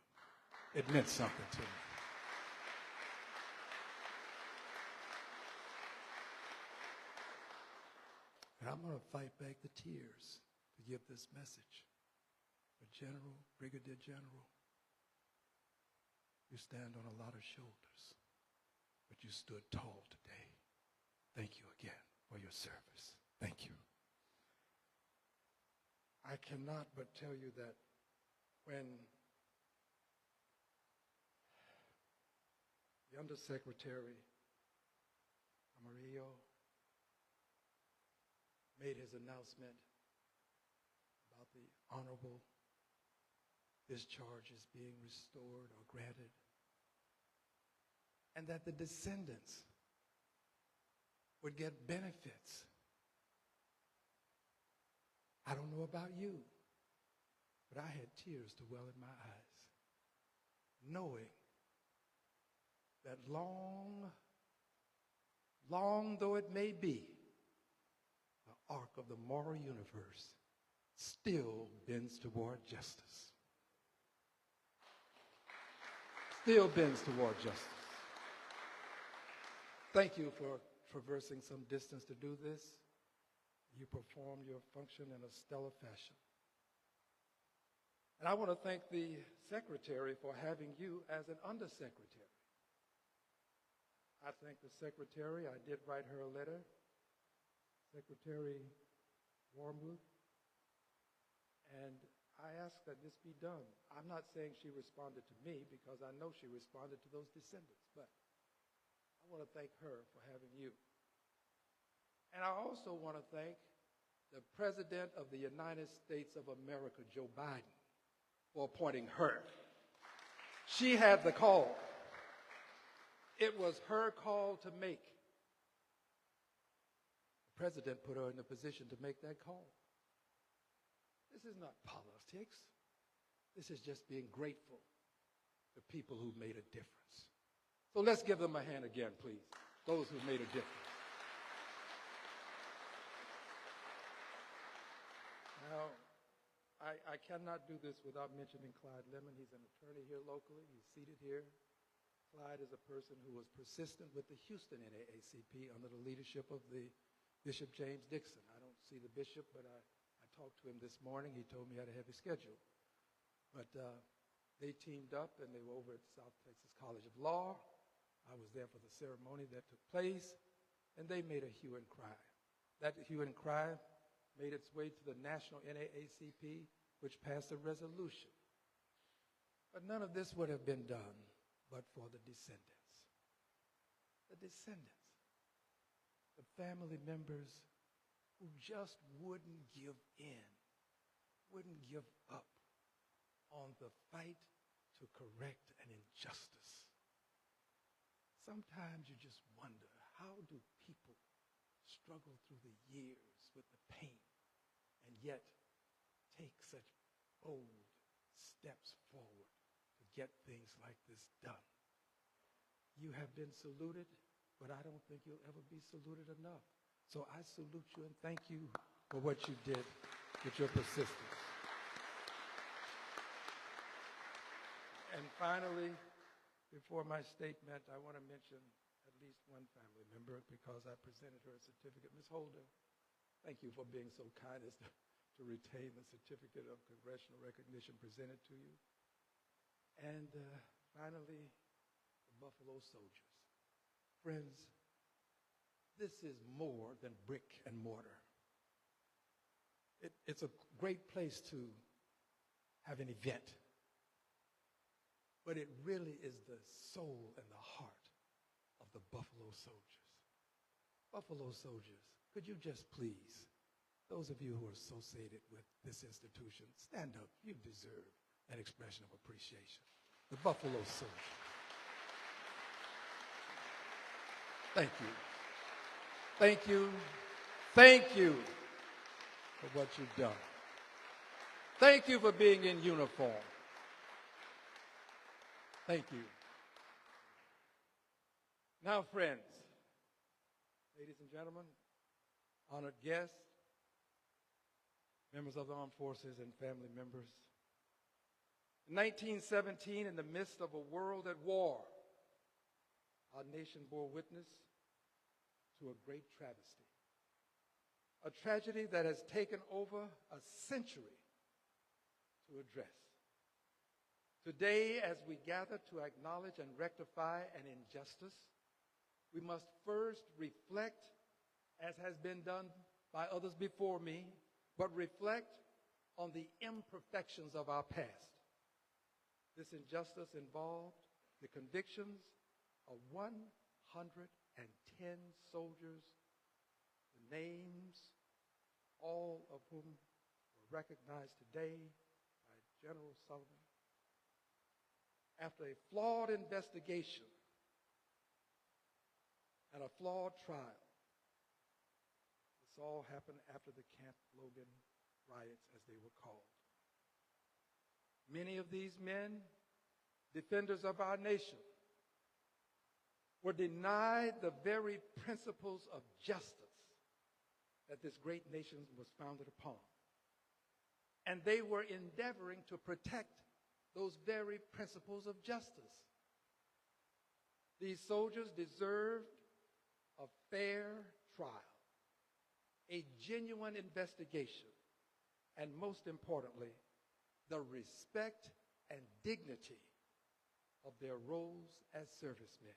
It meant something to me. And I'm going to fight back the tears to give this message. But General, Brigadier General, you stand on a lot of shoulders, but you stood tall today. Thank you again for your service. Thank you. I cannot but tell you that when the Undersecretary Camarillo made his announcement about the honorable discharges being restored or granted, and that the descendants would get benefits. I don't know about you, but I had tears to well in my eyes, knowing that long though it may be, the arc of the moral universe still bends toward justice. Still bends toward justice. Thank you for traversing some distance to do this. You performed your function in a stellar fashion. And I want to thank the Secretary for having you as an Undersecretary. I thank the Secretary. I did write her a letter. Secretary Wormwood. And I asked that this be done. I'm not saying she responded to me because I know she responded to those descendants, but I want to thank her for having you. And I also want to thank the President of the United States of America, Joe Biden, for appointing her. She had the call. It was her call to make. The President put her in the position to make that call. This is not politics. This is just being grateful to people who made a difference. So let's give them a hand again, please, those who made a difference. Now, I cannot do this without mentioning Clyde Lemon. He's an attorney here locally. He's seated here. Clyde is a person who was persistent with the Houston NAACP under the leadership of the Bishop James Dixon. I don't see the bishop, but I talked to him this morning. He told me he had a heavy schedule. But they teamed up, and they were over at South Texas College of Law. I was there for the ceremony that took place, and they made a hue and cry. That hue and cry made its way to the National NAACP, which passed a resolution. But none of this would have been done but for the descendants. The descendants. The family members who just wouldn't give in, wouldn't give up on the fight to correct an injustice. Sometimes you just wonder, how do people struggle through the years with the pain and yet take such bold steps forward to get things like this done? You have been saluted, but I don't think you'll ever be saluted enough. So I salute you and thank you for what you did with your persistence. And finally, before my statement, I want to mention at least one family member because I presented her a certificate. Ms. Holder, thank you for being so kind as to retain the certificate of congressional recognition presented to you. And finally, the Buffalo Soldiers. Friends, this is more than brick and mortar. It's a great place to have an event. But it really is the soul and the heart of the Buffalo Soldiers. Buffalo Soldiers, could you just please, those of you who are associated with this institution, stand up. You deserve an expression of appreciation. The Buffalo Soldiers. Thank you. Thank you. Thank you for what you've done. Thank you for being in uniform. Thank you. Now, friends, ladies and gentlemen, honored guests, members of the armed forces and family members, in 1917, in the midst of a world at war, our nation bore witness to a great travesty, a tragedy that has taken over a century to address. Today, as we gather to acknowledge and rectify an injustice, we must first reflect, as has been done by others before me, but reflect on the imperfections of our past. This injustice involved the convictions of 110 soldiers, the names, all of whom were recognized today by General Sullivan. After a flawed investigation and a flawed trial, this all happened after the Camp Logan riots, as they were called. Many of these men, defenders of our nation, were denied the very principles of justice that this great nation was founded upon. And they were endeavoring to protect those very principles of justice. These soldiers deserved a fair trial, a genuine investigation, and most importantly, the respect and dignity of their roles as servicemen.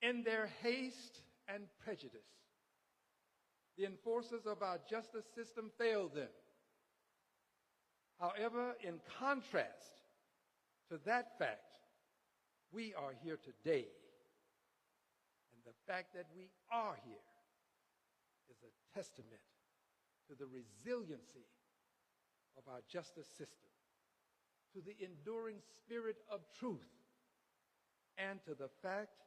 In their haste and prejudice, the enforcers of our justice system failed them. However, in contrast to that fact, we are here today. And the fact that we are here is a testament to the resiliency of our justice system, to the enduring spirit of truth, and to the fact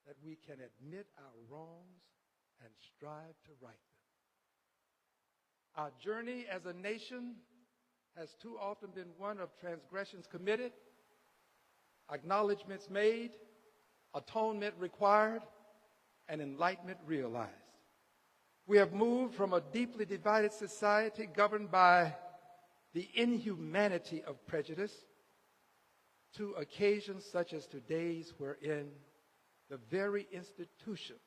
that we can admit our wrongs and strive to right them. Our journey as a nation has too often been one of transgressions committed, acknowledgments made, atonement required, and enlightenment realized. We have moved from a deeply divided society governed by the inhumanity of prejudice to occasions such as today's, wherein the very institution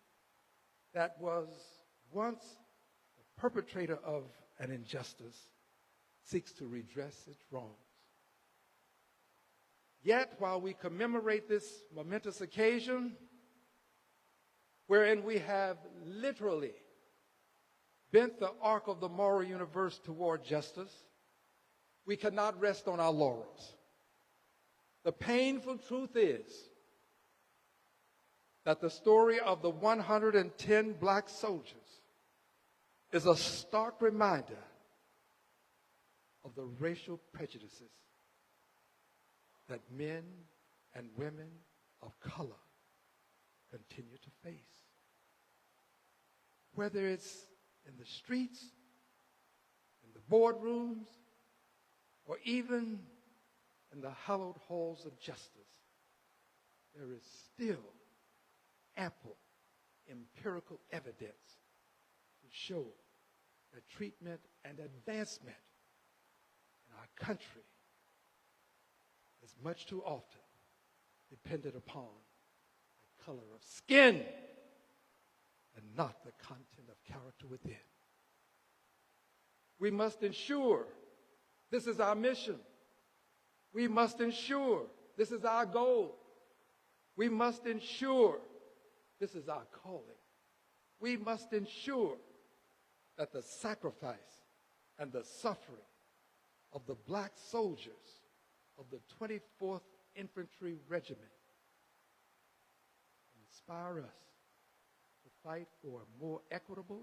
that was once the perpetrator of an injustice seeks to redress its wrongs. Yet, while we commemorate this momentous occasion, wherein we have literally bent the arc of the moral universe toward justice, we cannot rest on our laurels. The painful truth is that the story of the 110 black soldiers is a stark reminder of the racial prejudices that men and women of color continue to face. Whether it's in the streets, in the boardrooms, or even in the hallowed halls of justice, there is still ample empirical evidence to show that treatment and advancement in our country is much too often dependent upon the color of skin and not the content of character within. We must ensure this is our mission. We must ensure this is our goal. We must ensure this is our calling. We must ensure that the sacrifice and the suffering of the black soldiers of the 24th Infantry Regiment inspire us to fight for a more equitable,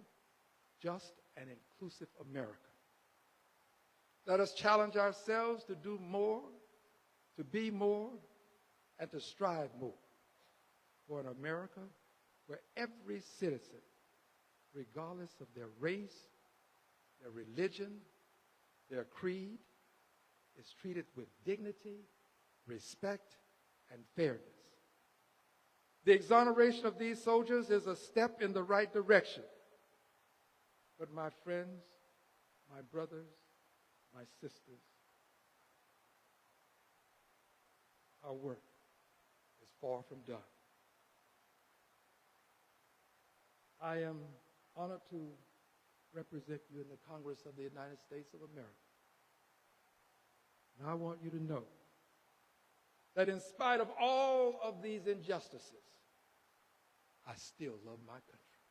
just, and inclusive America. Let us challenge ourselves to do more, to be more, and to strive more for an America where every citizen, regardless of their race, their religion, their creed, is treated with dignity, respect, and fairness. The exoneration of these soldiers is a step in the right direction. But my friends, my brothers, my sisters, our work is far from done. I am honored to represent you in the Congress of the United States of America. And I want you to know that in spite of all of these injustices, I still love my country.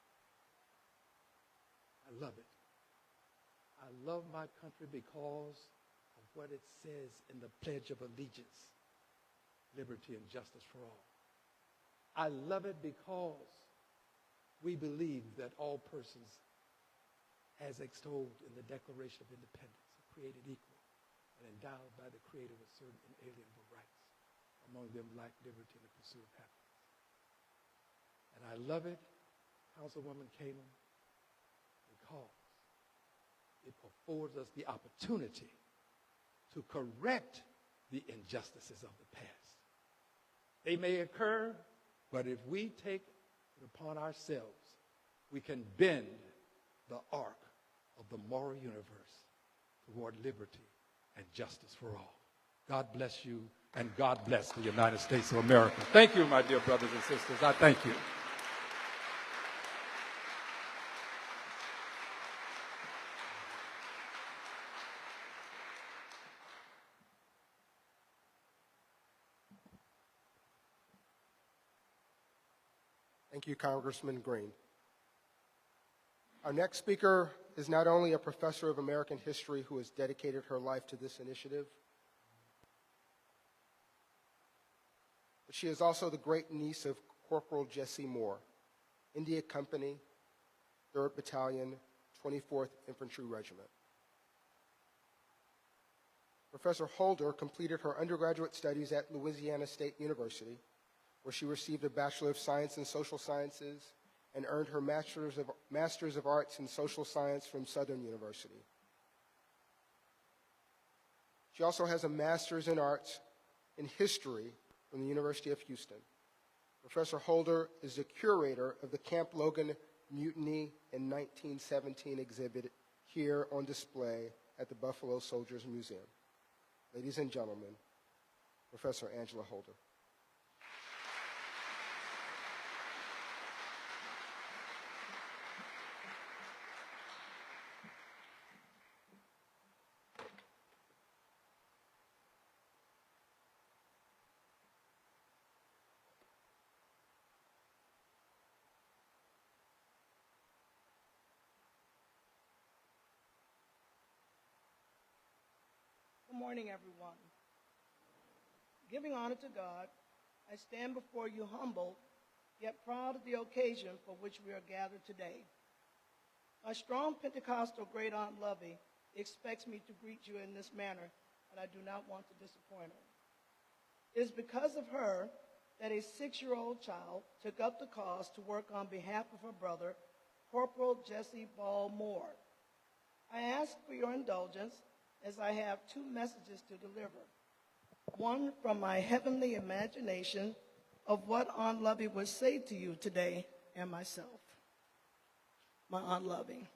I love it. I love my country because of what it says in the Pledge of Allegiance, liberty and justice for all. I love it because we believe that all persons, as extolled in the Declaration of Independence, are created equal and endowed by the Creator with certain inalienable rights, among them life, liberty, and the pursuit of happiness. And I love it, Councilwoman Kamen, because it affords us the opportunity to correct the injustices of the past. They may occur, but if we take it upon ourselves, we can bend the arc of the moral universe toward liberty and justice for all. God bless you, and God bless the United States of America. Thank you, my dear brothers and sisters. I thank you. Thank you, Congressman Green. Our next speaker is not only a professor of American history who has dedicated her life to this initiative, but she is also the great niece of Corporal Jesse Moore, India Company, 3rd Battalion, 24th Infantry Regiment. Professor Holder completed her undergraduate studies at Louisiana State University, where she received a Bachelor of Science in Social Sciences and earned her Masters of Arts in Social Science from Southern University. She also has a Master's in Arts in History from the University of Houston. Professor Holder is the curator of the Camp Logan Mutiny in 1917 exhibit here on display at the Buffalo Soldiers Museum. Ladies and gentlemen, Professor Angela Holder. morning, everyone. Giving honor to God, I stand before you humbled, yet proud of the occasion for which we are gathered today. My strong Pentecostal great aunt Lovey expects me to greet you in this manner, and I do not want to disappoint her. It is because of her that a 6-year-old child took up the cause to work on behalf of her brother, Corporal Jesse Ball Moore. I ask for your indulgence as I have 2 messages to deliver. One from my heavenly imagination of what Aunt Lovey would say to you today, and myself. My Aunt Lovey.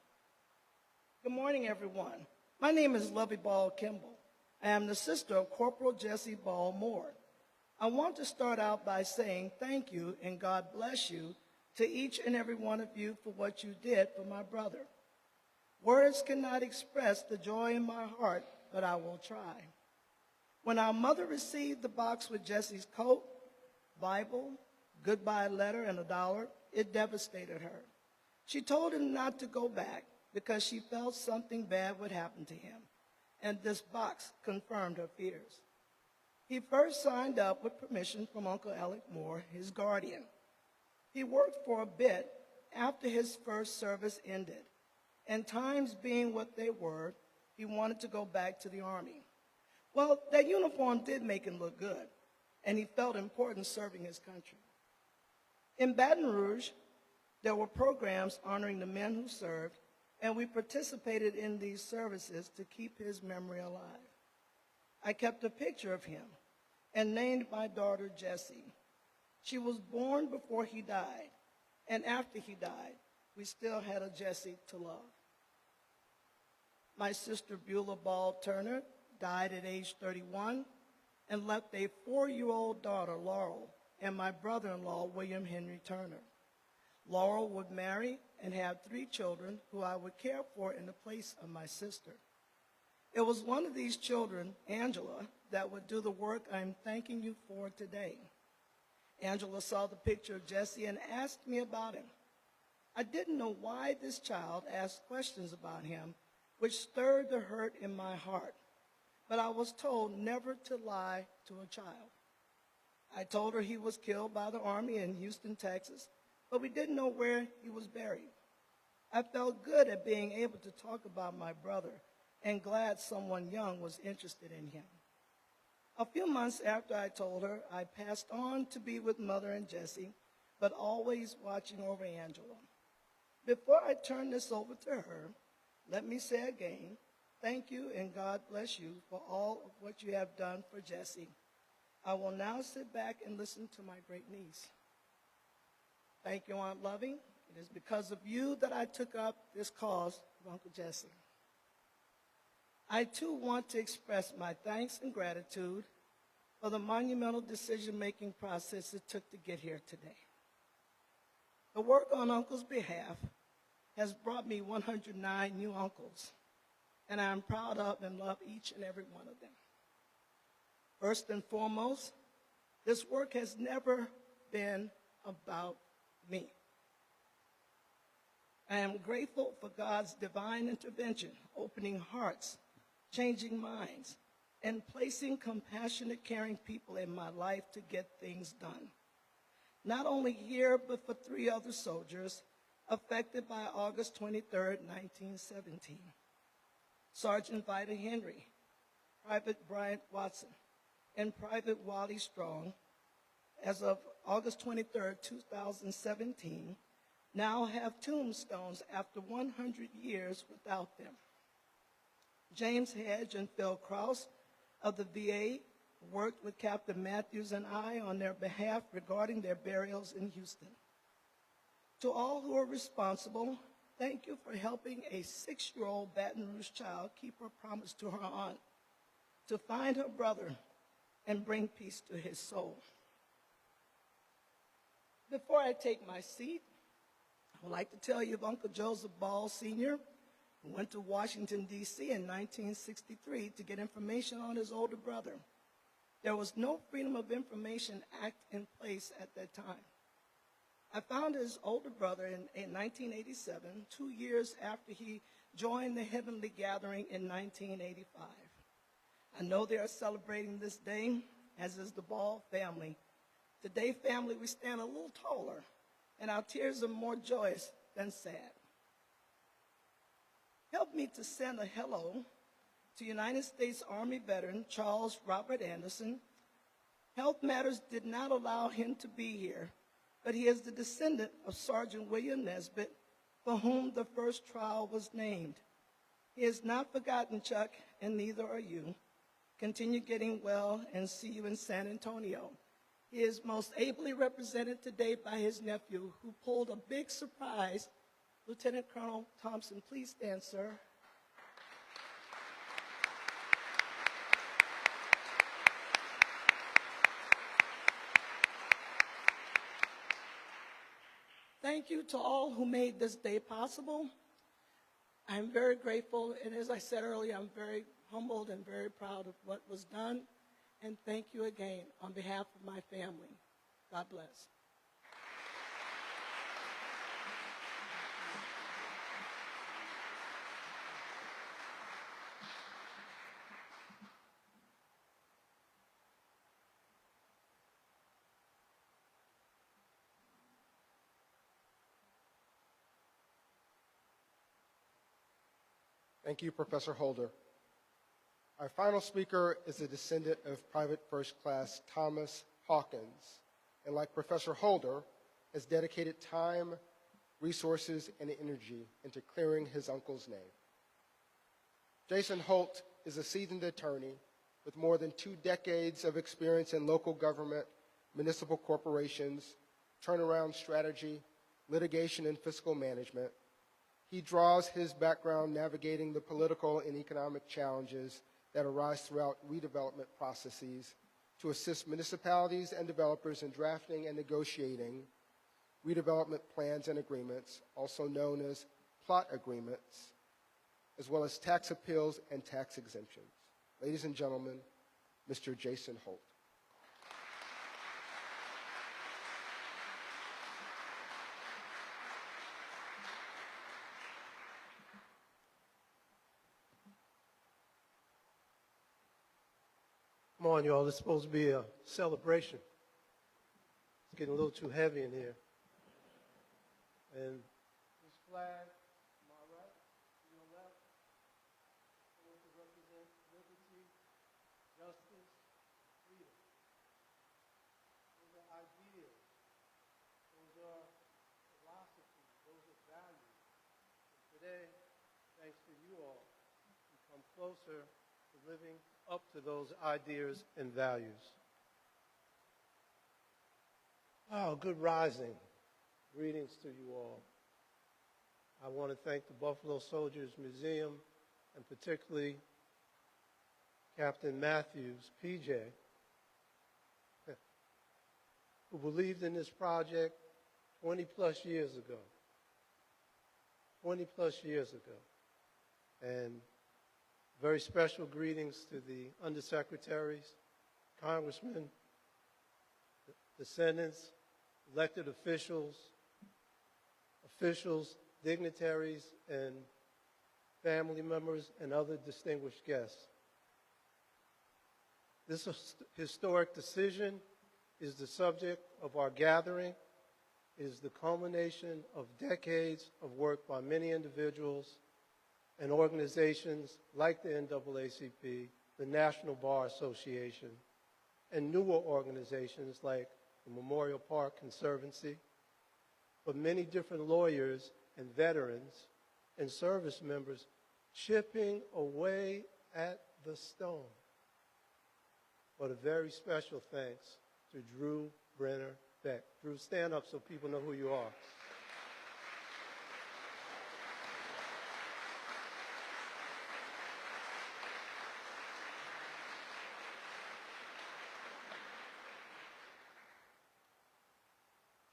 Good morning, everyone. My name is Lovey Ball Kimball. I am the sister of Corporal Jesse Ball Moore. I want to start out by saying thank you and God bless you to each and every one of you for what you did for my brother. Words cannot express the joy in my heart, but I will try. When our mother received the box with Jesse's coat, Bible, goodbye letter, and $1, it devastated her. She told him not to go back because she felt something bad would happen to him, and this box confirmed her fears. He first signed up with permission from Uncle Alec Moore, his guardian. He worked for a bit after his first service ended, and times being what they were, he wanted to go back to the Army. Well, that uniform did make him look good, and he felt important serving his country. In Baton Rouge, there were programs honoring the men who served, and we participated in these services to keep his memory alive. I kept a picture of him and named my daughter Jessie. She was born before he died, and after he died, we still had a Jessie to love. My sister Beulah Ball Turner died at age 31 and left a 4-year-old daughter, Laurel, and my brother-in-law, William Henry Turner. Laurel would marry and have 3 children who I would care for in the place of my sister. It was one of these children, Angela, that would do the work I'm thanking you for today. Angela saw the picture of Jesse and asked me about him. I didn't know why this child asked questions about him, which stirred the hurt in my heart. But I was told never to lie to a child. I told her he was killed by the Army in Houston, Texas, but we didn't know where he was buried. I felt good at being able to talk about my brother and glad someone young was interested in him. A few months after I told her, I passed on to be with Mother and Jesse, but always watching over Angela. Before I turn this over to her, let me say again, thank you and God bless you for all of what you have done for Jesse. I will now sit back and listen to my great niece. Thank you, Aunt Lovey. It is because of you that I took up this cause of Uncle Jesse. I, too, want to express my thanks and gratitude for the monumental decision-making process it took to get here today. The work on Uncle's behalf has brought me 109 new uncles, and I am proud of and love each and every one of them. First and foremost, this work has never been about me. I am grateful for God's divine intervention, opening hearts, changing minds, and placing compassionate, caring people in my life to get things done. Not only here, but for 3 other soldiers affected by August 23rd, 1917. Sergeant Vida Henry, Private Bryant Watson, and Private Wally Strong, as of August 23rd, 2017, now have tombstones after 100 years without them. James Hedge and Phil Krause of the VA worked with Captain Matthews and I on their behalf regarding their burials in Houston. To all who are responsible, thank you for helping a 6-year-old Baton Rouge child keep her promise to her aunt to find her brother and bring peace to his soul. Before I take my seat, I would like to tell you of Uncle Joseph Ball, Sr., who went to Washington, D.C. in 1963 to get information on his older brother. There was no Freedom of Information Act in place at that time. I found his older brother in 1987, 2 years after he joined the Heavenly Gathering in 1985. I know they are celebrating this day, as is the Ball family. Today, family, we stand a little taller, and our tears are more joyous than sad. Help me to send a hello to United States Army veteran Charles Robert Anderson. Health matters did not allow him to be here, but he is the descendant of Sergeant William Nesbitt, for whom the first trial was named. He has not forgotten, Chuck, and neither are you. Continue getting well, and see you in San Antonio. He is most ably represented today by his nephew, who pulled a big surprise. Lieutenant Colonel Thompson, please stand, sir. Thank you to all who made this day possible. I'm very grateful, and as I said earlier, I'm very humbled and very proud of what was done. And thank you again on behalf of my family. God bless. Thank you, Professor Holder. Our final speaker is a descendant of Private First Class Thomas Hawkins, and like Professor Holder, has dedicated time, resources, and energy into clearing his uncle's name. Jason Holt is a seasoned attorney with more than 2 decades of experience in local government, municipal corporations, turnaround strategy, litigation, and fiscal management. He draws his background navigating the political and economic challenges that arise throughout redevelopment processes to assist municipalities and developers in drafting and negotiating redevelopment plans and agreements, also known as plot agreements, as well as tax appeals and tax exemptions. Ladies and gentlemen, Mr. Jason Holt. Come on, y'all. It's supposed to be a celebration. It's getting a little too heavy in here. And this flag, to my right, to your left, supposed to represent liberty, justice, freedom. Those are ideas. Those are philosophies. Those are values. And today, thanks to you all, we come closer to living up to those ideas and values. Oh, good rising. Greetings to you all. I want to thank the Buffalo Soldiers Museum, and particularly Captain Matthews, PJ, who believed in this project 20 plus years ago. 20 plus years ago. And very special greetings to the undersecretaries, congressmen, descendants, elected officials, dignitaries, and family members, and other distinguished guests. This historic decision is the subject of our gathering. It is the culmination of decades of work by many individuals and organizations like the NAACP, the National Bar Association, and newer organizations like the Memorial Park Conservancy, but many different lawyers and veterans and service members chipping away at the stone. But a very special thanks to Drew Brenner Beck. Drew, stand up so people know who you are.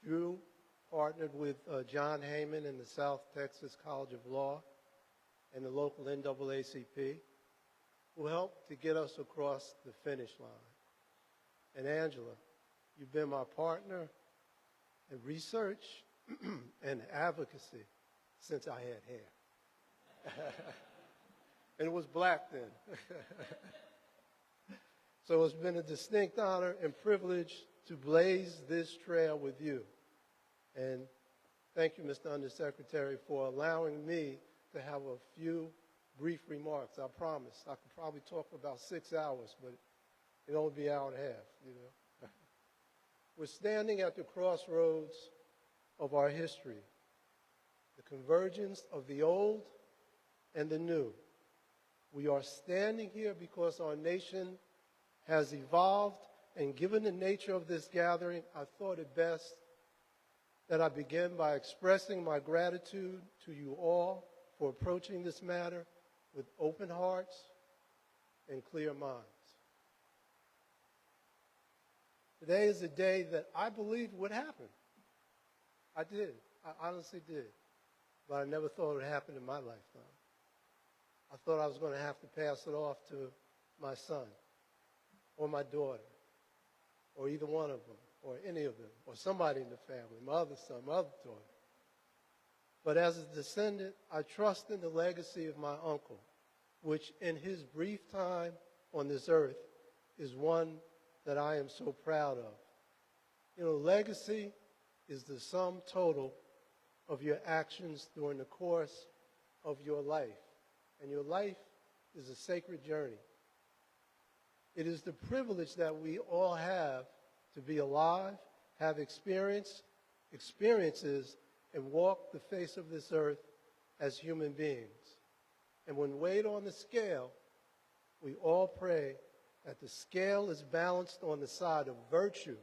Drew partnered with John Heyman in the South Texas College of Law and the local NAACP, who helped to get us across the finish line. And Angela, you've been my partner in research and advocacy since I had hair. And it was black then. So it's been a distinct honor and privilege to blaze this trail with you. And thank you, Mr. Undersecretary, for allowing me to have a few brief remarks. I promise. I could probably talk for about 6 hours, but it'll only be an hour and a half, you know. We're standing at the crossroads of our history, the convergence of the old and the new. We are standing here because our nation has evolved, and given the nature of this gathering, I thought it best that I begin by expressing my gratitude to you all for approaching this matter with open hearts and clear minds. Today is a day that I believed would happen. I did. I honestly did. But I never thought it would happen in my lifetime. I thought I was going to have to pass it off to my son or my daughter or either one of them or any of them or somebody in the family, my other son, my other daughter. But as a descendant, I trust in the legacy of my uncle, which in his brief time on this earth is one that I am so proud of. You know, legacy is the sum total of your actions during the course of your life. And your life is a sacred journey. It is the privilege that we all have to be alive, have experiences, and walk the face of this earth as human beings. And when weighed on the scale, we all pray that the scale is balanced on the side of virtue,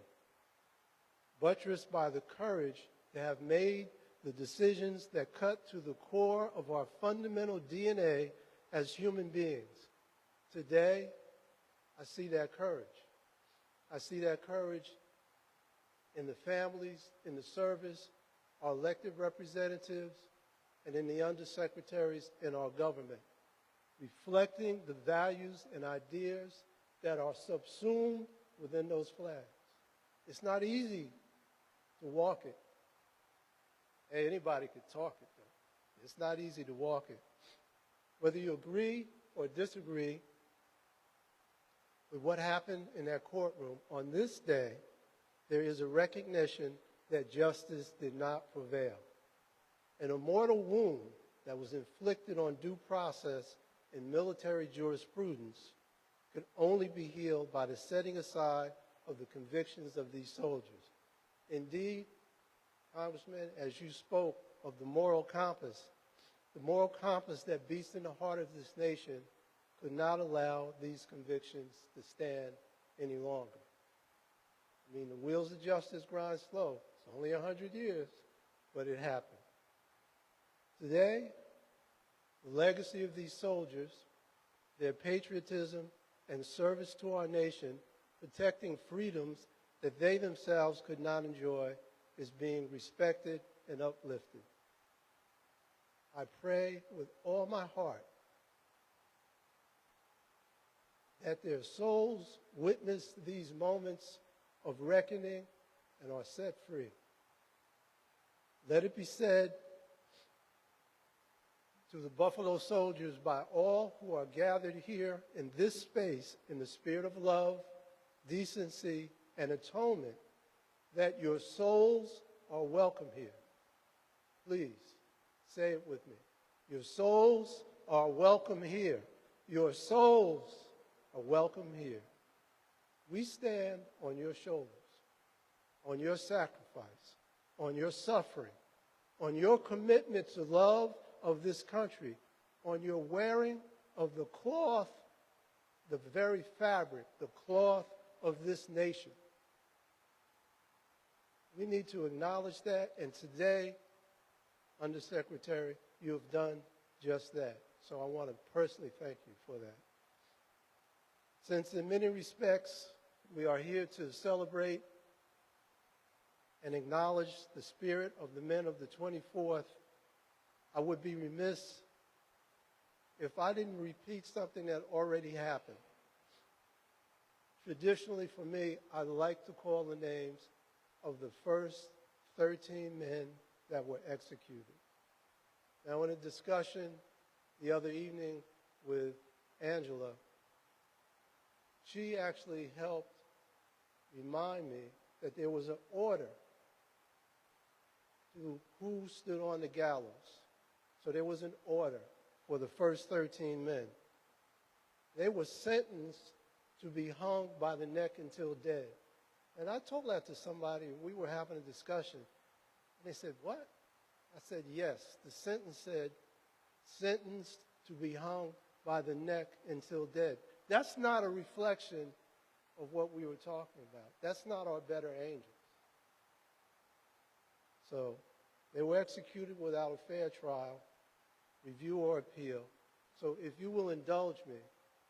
buttressed by the courage to have made the decisions that cut to the core of our fundamental DNA as human beings. Today, I see that courage. I see that courage in the families, in the service, our elected representatives, and in the undersecretaries in our government, reflecting the values and ideas that are subsumed within those flags. It's not easy to walk it. Hey, anybody could talk it, though. It's not easy to walk it. Whether you agree or disagree with what happened in that courtroom, on this day, there is a recognition that justice did not prevail. An immortal wound that was inflicted on due process in military jurisprudence could only be healed by the setting aside of the convictions of these soldiers. Indeed, Congressman, as you spoke of the moral compass that beats in the heart of this nation could not allow these convictions to stand any longer. I mean, the wheels of justice grind slow. It's only 100 years, but it happened. Today, the legacy of these soldiers, their patriotism and service to our nation, protecting freedoms that they themselves could not enjoy, is being respected and uplifted. I pray with all my heart that their souls witness these moments of reckoning and are set free. Let it be said to the Buffalo Soldiers by all who are gathered here in this space in the spirit of love, decency, and atonement, that your souls are welcome here. Please, say it with me. Your souls are welcome here. Your souls are welcome here. We stand on your shoulders, on your sacrifice, on your suffering, on your commitment to love of this country, on your wearing of the cloth, the very fabric, the cloth of this nation. We need to acknowledge that, and today, Undersecretary, you have done just that. So I want to personally thank you for that. Since in many respects, we are here to celebrate and acknowledge the spirit of the men of the 24th, I would be remiss if I didn't repeat something that already happened. Traditionally for me, I like to call the names of the first 13 men that were executed. Now, in a discussion the other evening with Angela, she actually helped remind me that there was an order to who stood on the gallows. So there was an order for the first 13 men. They were sentenced to be hung by the neck until dead. And I told that to somebody, and we were having a discussion. And they said, what? I said, yes. The sentence said, sentenced to be hung by the neck until dead. That's not a reflection of what we were talking about. That's not our better angels. So they were executed without a fair trial, review or appeal. So if you will indulge me,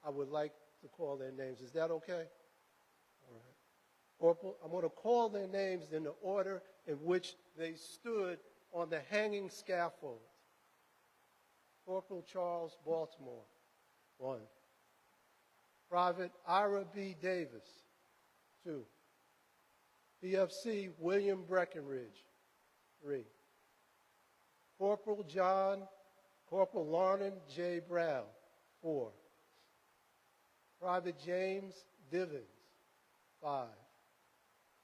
I would like to call their names. Is that okay? All right. Corporal, I'm going to call their names in the order in which they stood on the hanging scaffold. Corporal Charles Baltimore, 1. Private Ira B. Davis, 2. PFC William Breckenridge, 3. Corporal Larnon J. Brown, 4. Private James Divins, 5.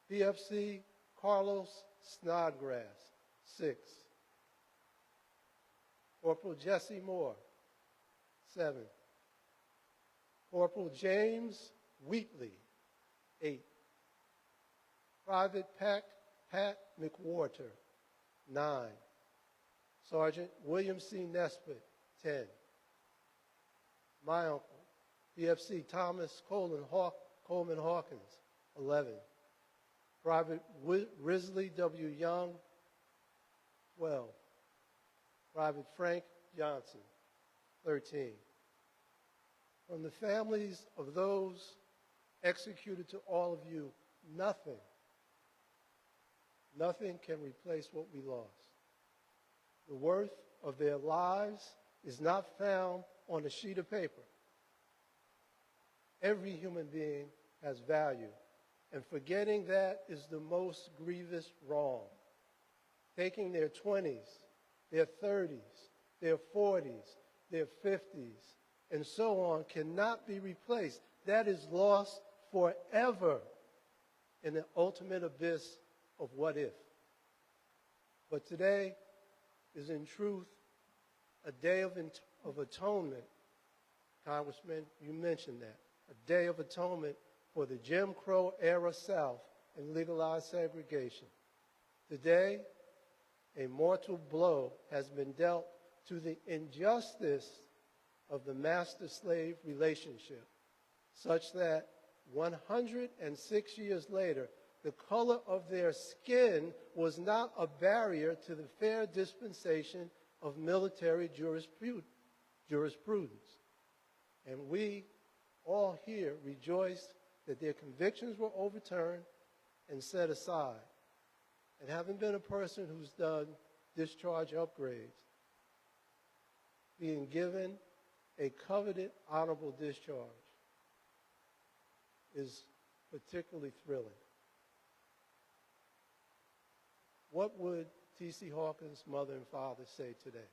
PFC Carlos Snodgrass, 6. Corporal Jesse Moore, 7. Corporal James Wheatley, 8. Private Pat McWhorter, 9. Sergeant William C. Nesbitt, 10. My uncle, PFC Thomas Coleman Hawkins, 11. Private Risley W. Young, 12. Private Frank Johnson, 13. From the families of those executed to all of you, nothing can replace what we lost. The worth of their lives is not found on a sheet of paper. Every human being has value, and forgetting that is the most grievous wrong. Taking their 20s, their 30s, their 40s, their 50s, and so on cannot be replaced. That is lost forever in the ultimate abyss of what if. But today is in truth a day of atonement. Congressman, you mentioned that. A day of atonement for the Jim Crow era South and legalized segregation. Today, a mortal blow has been dealt to the injustice of the master-slave relationship, such that 106 years later, the color of their skin was not a barrier to the fair dispensation of military jurisprudence. And we all here rejoice that their convictions were overturned and set aside. And having been a person who's done discharge upgrades, being given a coveted honorable discharge is particularly thrilling. What would T.C. Hawkins' mother and father say today?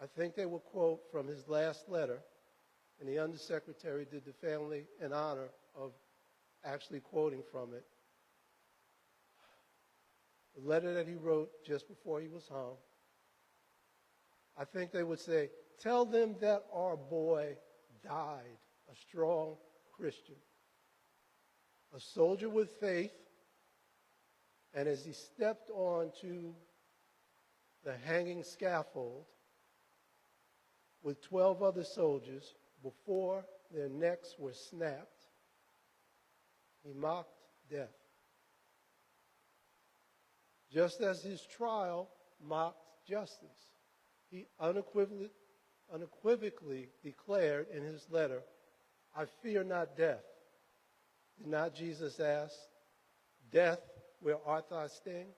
I think they will quote from his last letter, and the Undersecretary did the family an honor of actually quoting from it. The letter that he wrote just before he was hung. I think they would say, tell them that our boy died, a strong Christian, a soldier with faith, and as he stepped onto the hanging scaffold with 12 other soldiers, before their necks were snapped, he mocked death. Just as his trial mocked justice, he unequivocally declared in his letter, I fear not death. Did not Jesus ask, death, where art thou sting?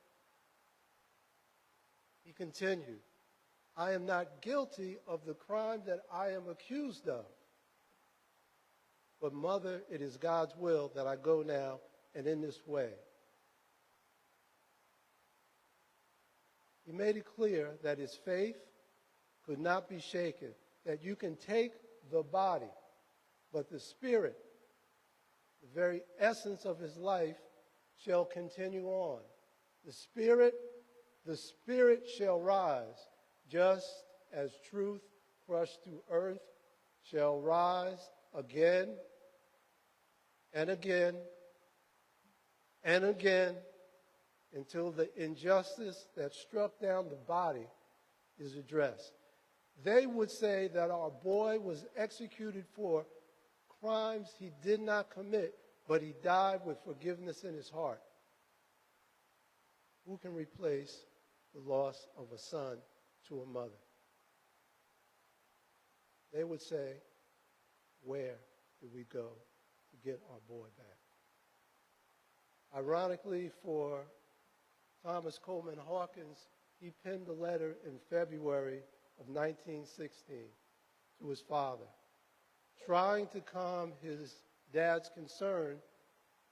He continued, I am not guilty of the crime that I am accused of. But mother, it is God's will that I go now and in this way. He made it clear that his faith could not be shaken, that you can take the body but the Spirit, the very essence of his life, shall continue on. The Spirit shall rise, just as truth crushed to earth shall rise again and again and again until the injustice that struck down the body is addressed. They would say that our boy was executed for crimes he did not commit, but he died with forgiveness in his heart. Who can replace the loss of a son to a mother? They would say, where do we go to get our boy back? Ironically, for Thomas Coleman Hawkins, he penned a letter in February of 1916 to his father, trying to calm his dad's concern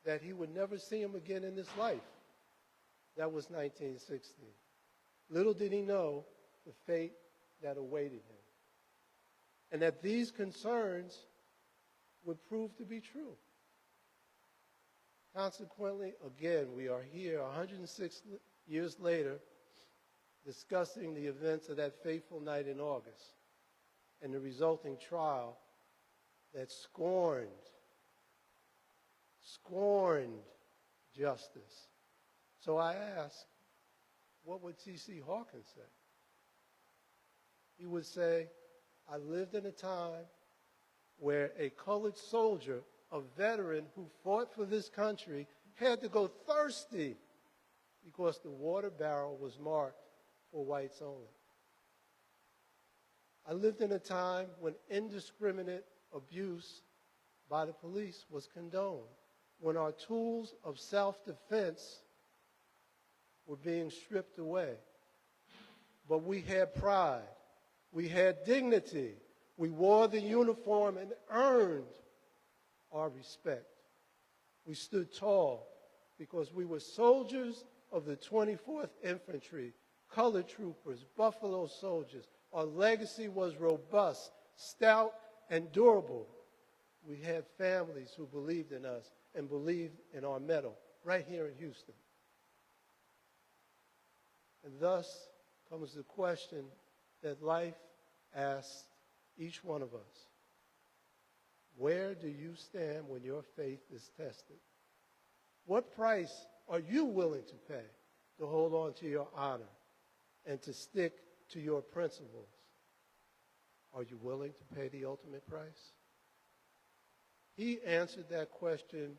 that he would never see him again in this life. That was 1916. Little did he know the fate that awaited him, and that these concerns would prove to be true. Consequently, again, we are here 106 years later discussing the events of that fateful night in August and the resulting trial that scorned justice. So I ask, what would T.C. Hawkins say? He would say, I lived in a time where a colored soldier, a veteran who fought for this country, had to go thirsty because the water barrel was marked for whites only. I lived in a time when indiscriminate abuse by the police was condoned, when our tools of self-defense were being stripped away. But we had pride. We had dignity. We wore the uniform and earned our respect. We stood tall because we were soldiers of the 24th Infantry, colored troopers, Buffalo Soldiers. Our legacy was robust, stout, and durable. We had families who believed in us and believed in our mettle right here in Houston. And thus comes the question that life asks each one of us. Where do you stand when your faith is tested? What price are you willing to pay to hold on to your honor and to stick to your principles? Are you willing to pay the ultimate price? He answered that question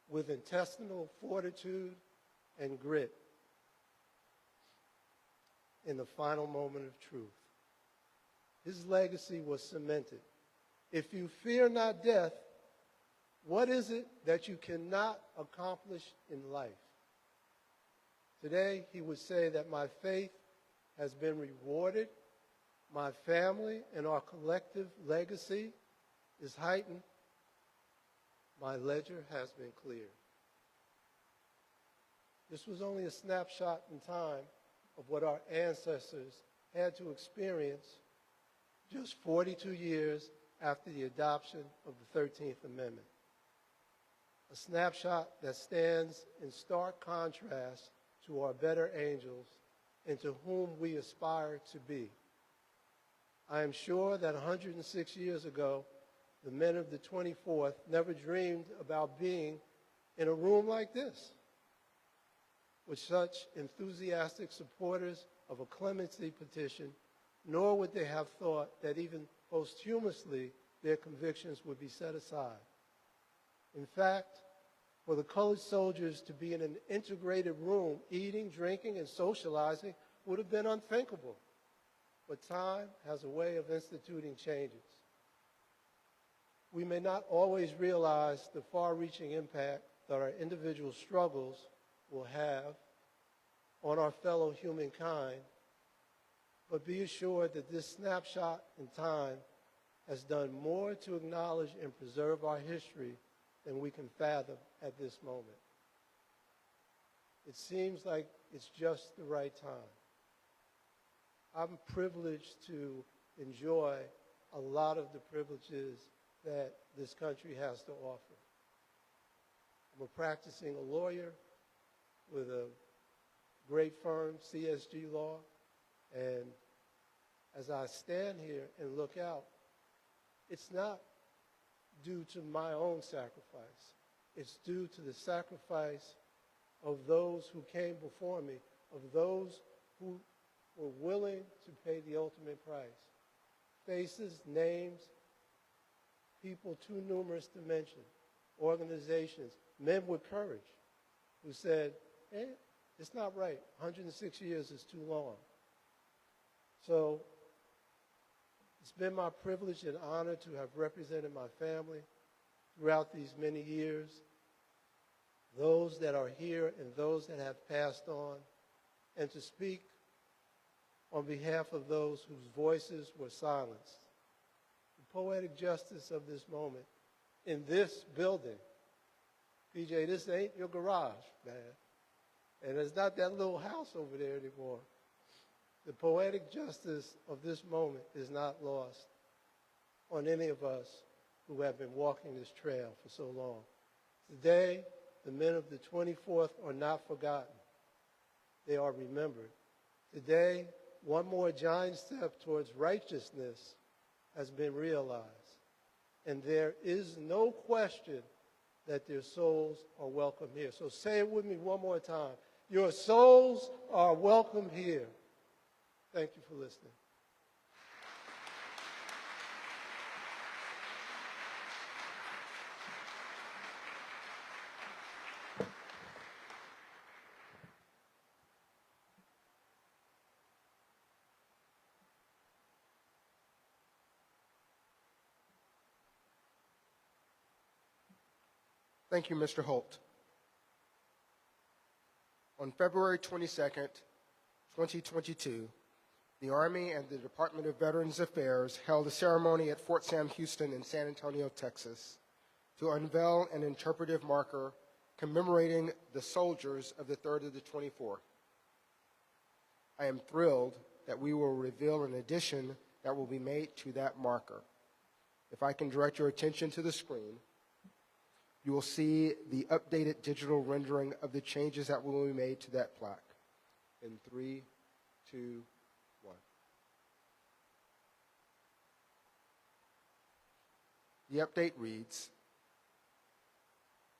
with intestinal fortitude and grit in the final moment of truth. His legacy was cemented. If you fear not death, what is it that you cannot accomplish in life? Today, he would say that my faith has been rewarded, my family and our collective legacy is heightened, my ledger has been cleared. This was only a snapshot in time of what our ancestors had to experience just 42 years after the adoption of the 13th Amendment. A snapshot that stands in stark contrast to our better angels and to whom we aspire to be. I am sure that 106 years ago, the men of the 24th never dreamed about being in a room like this with such enthusiastic supporters of a clemency petition, nor would they have thought that even posthumously their convictions would be set aside. In fact, for the colored soldiers to be in an integrated room, eating, drinking, and socializing would have been unthinkable. But time has a way of instituting changes. We may not always realize the far-reaching impact that our individual struggles will have on our fellow humankind, but be assured that this snapshot in time has done more to acknowledge and preserve our history than we can fathom at this moment. It seems like it's just the right time. I'm privileged to enjoy a lot of the privileges that this country has to offer. I'm a practicing lawyer with a great firm, CSG Law, and as I stand here and look out, it's not due to my own sacrifice. It's due to the sacrifice of those who came before me, of those who were willing to pay the ultimate price. Faces, names, people too numerous to mention, organizations, men with courage who said, hey, it's not right. 106 years is too long. So it's been my privilege and honor to have represented my family throughout these many years, those that are here and those that have passed on, and to speak on behalf of those whose voices were silenced. The poetic justice of this moment in this building, PJ, this ain't your garage, man. And it's not that little house over there anymore. The poetic justice of this moment is not lost on any of us who have been walking this trail for so long. Today, the men of the 24th are not forgotten. They are remembered. Today, one more giant step towards righteousness has been realized. And there is no question that their souls are welcome here. So say it with me one more time. Your souls are welcome here. Thank you for listening. Thank you, Mr. Holt. On February 22nd, 2022, the Army and the Department of Veterans Affairs held a ceremony at Fort Sam Houston in San Antonio, Texas, to unveil an interpretive marker commemorating the soldiers of the 3rd of the 24th. I am thrilled that we will reveal an addition that will be made to that marker. If I can direct your attention to the screen, you will see the updated digital rendering of the changes that will be made to that plaque. In 3, 2, 1. The update reads,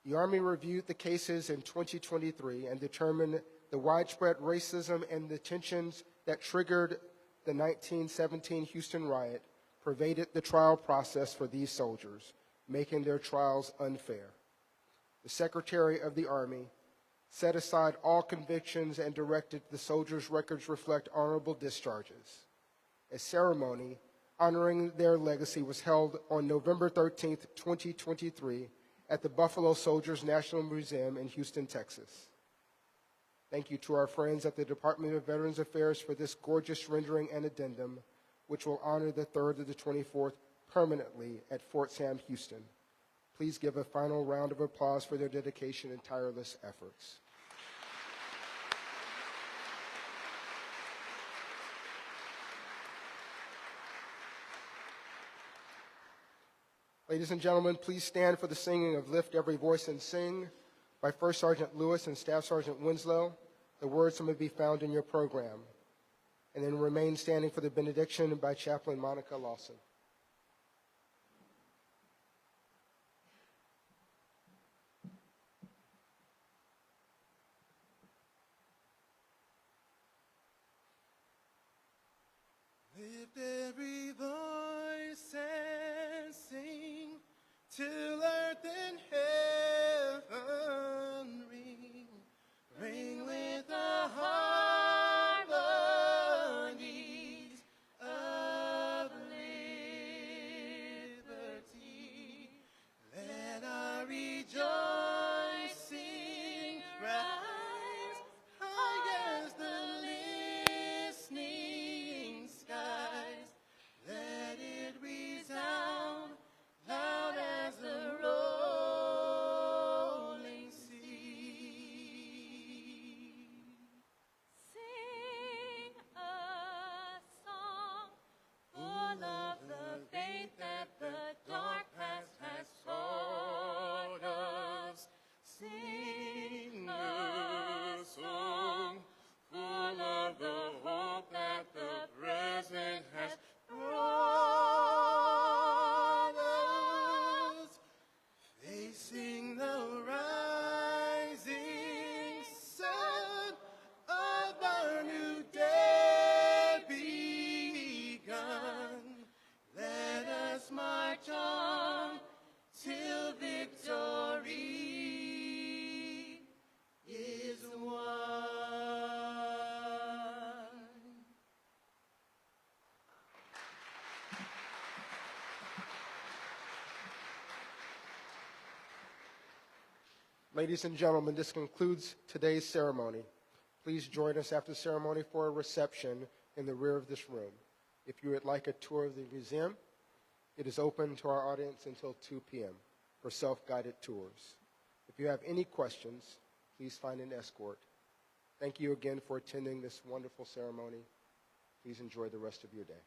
the Army reviewed the cases in 2023 and determined the widespread racism and the tensions that triggered the 1917 Houston riot pervaded the trial process for these soldiers, making their trials unfair. The Secretary of the Army set aside all convictions and directed the soldiers' records reflect honorable discharges. A ceremony honoring their legacy was held on November 13, 2023, at the Buffalo Soldiers National Museum in Houston, Texas. Thank you to our friends at the Department of Veterans Affairs for this gorgeous rendering and addendum, which will honor the 3rd of the 24th permanently at Fort Sam Houston. Please give a final round of applause for their dedication and tireless efforts. Ladies and gentlemen, please stand for the singing of Lift Every Voice and Sing by First Sergeant Lewis and Staff Sergeant Winslow. The words may be found in your program. And then remain standing for the benediction by Chaplain Monica Lawson. Lift every voice and sing till earth and heaven ring, ring with the harmonies of liberty. Ladies and gentlemen, this concludes today's ceremony. Please join us after the ceremony for a reception in the rear of this room. If you would like a tour of the museum, it is open to our audience until 2 p.m. for self-guided tours. If you have any questions, please find an escort. Thank you again for attending this wonderful ceremony. Please enjoy the rest of your day.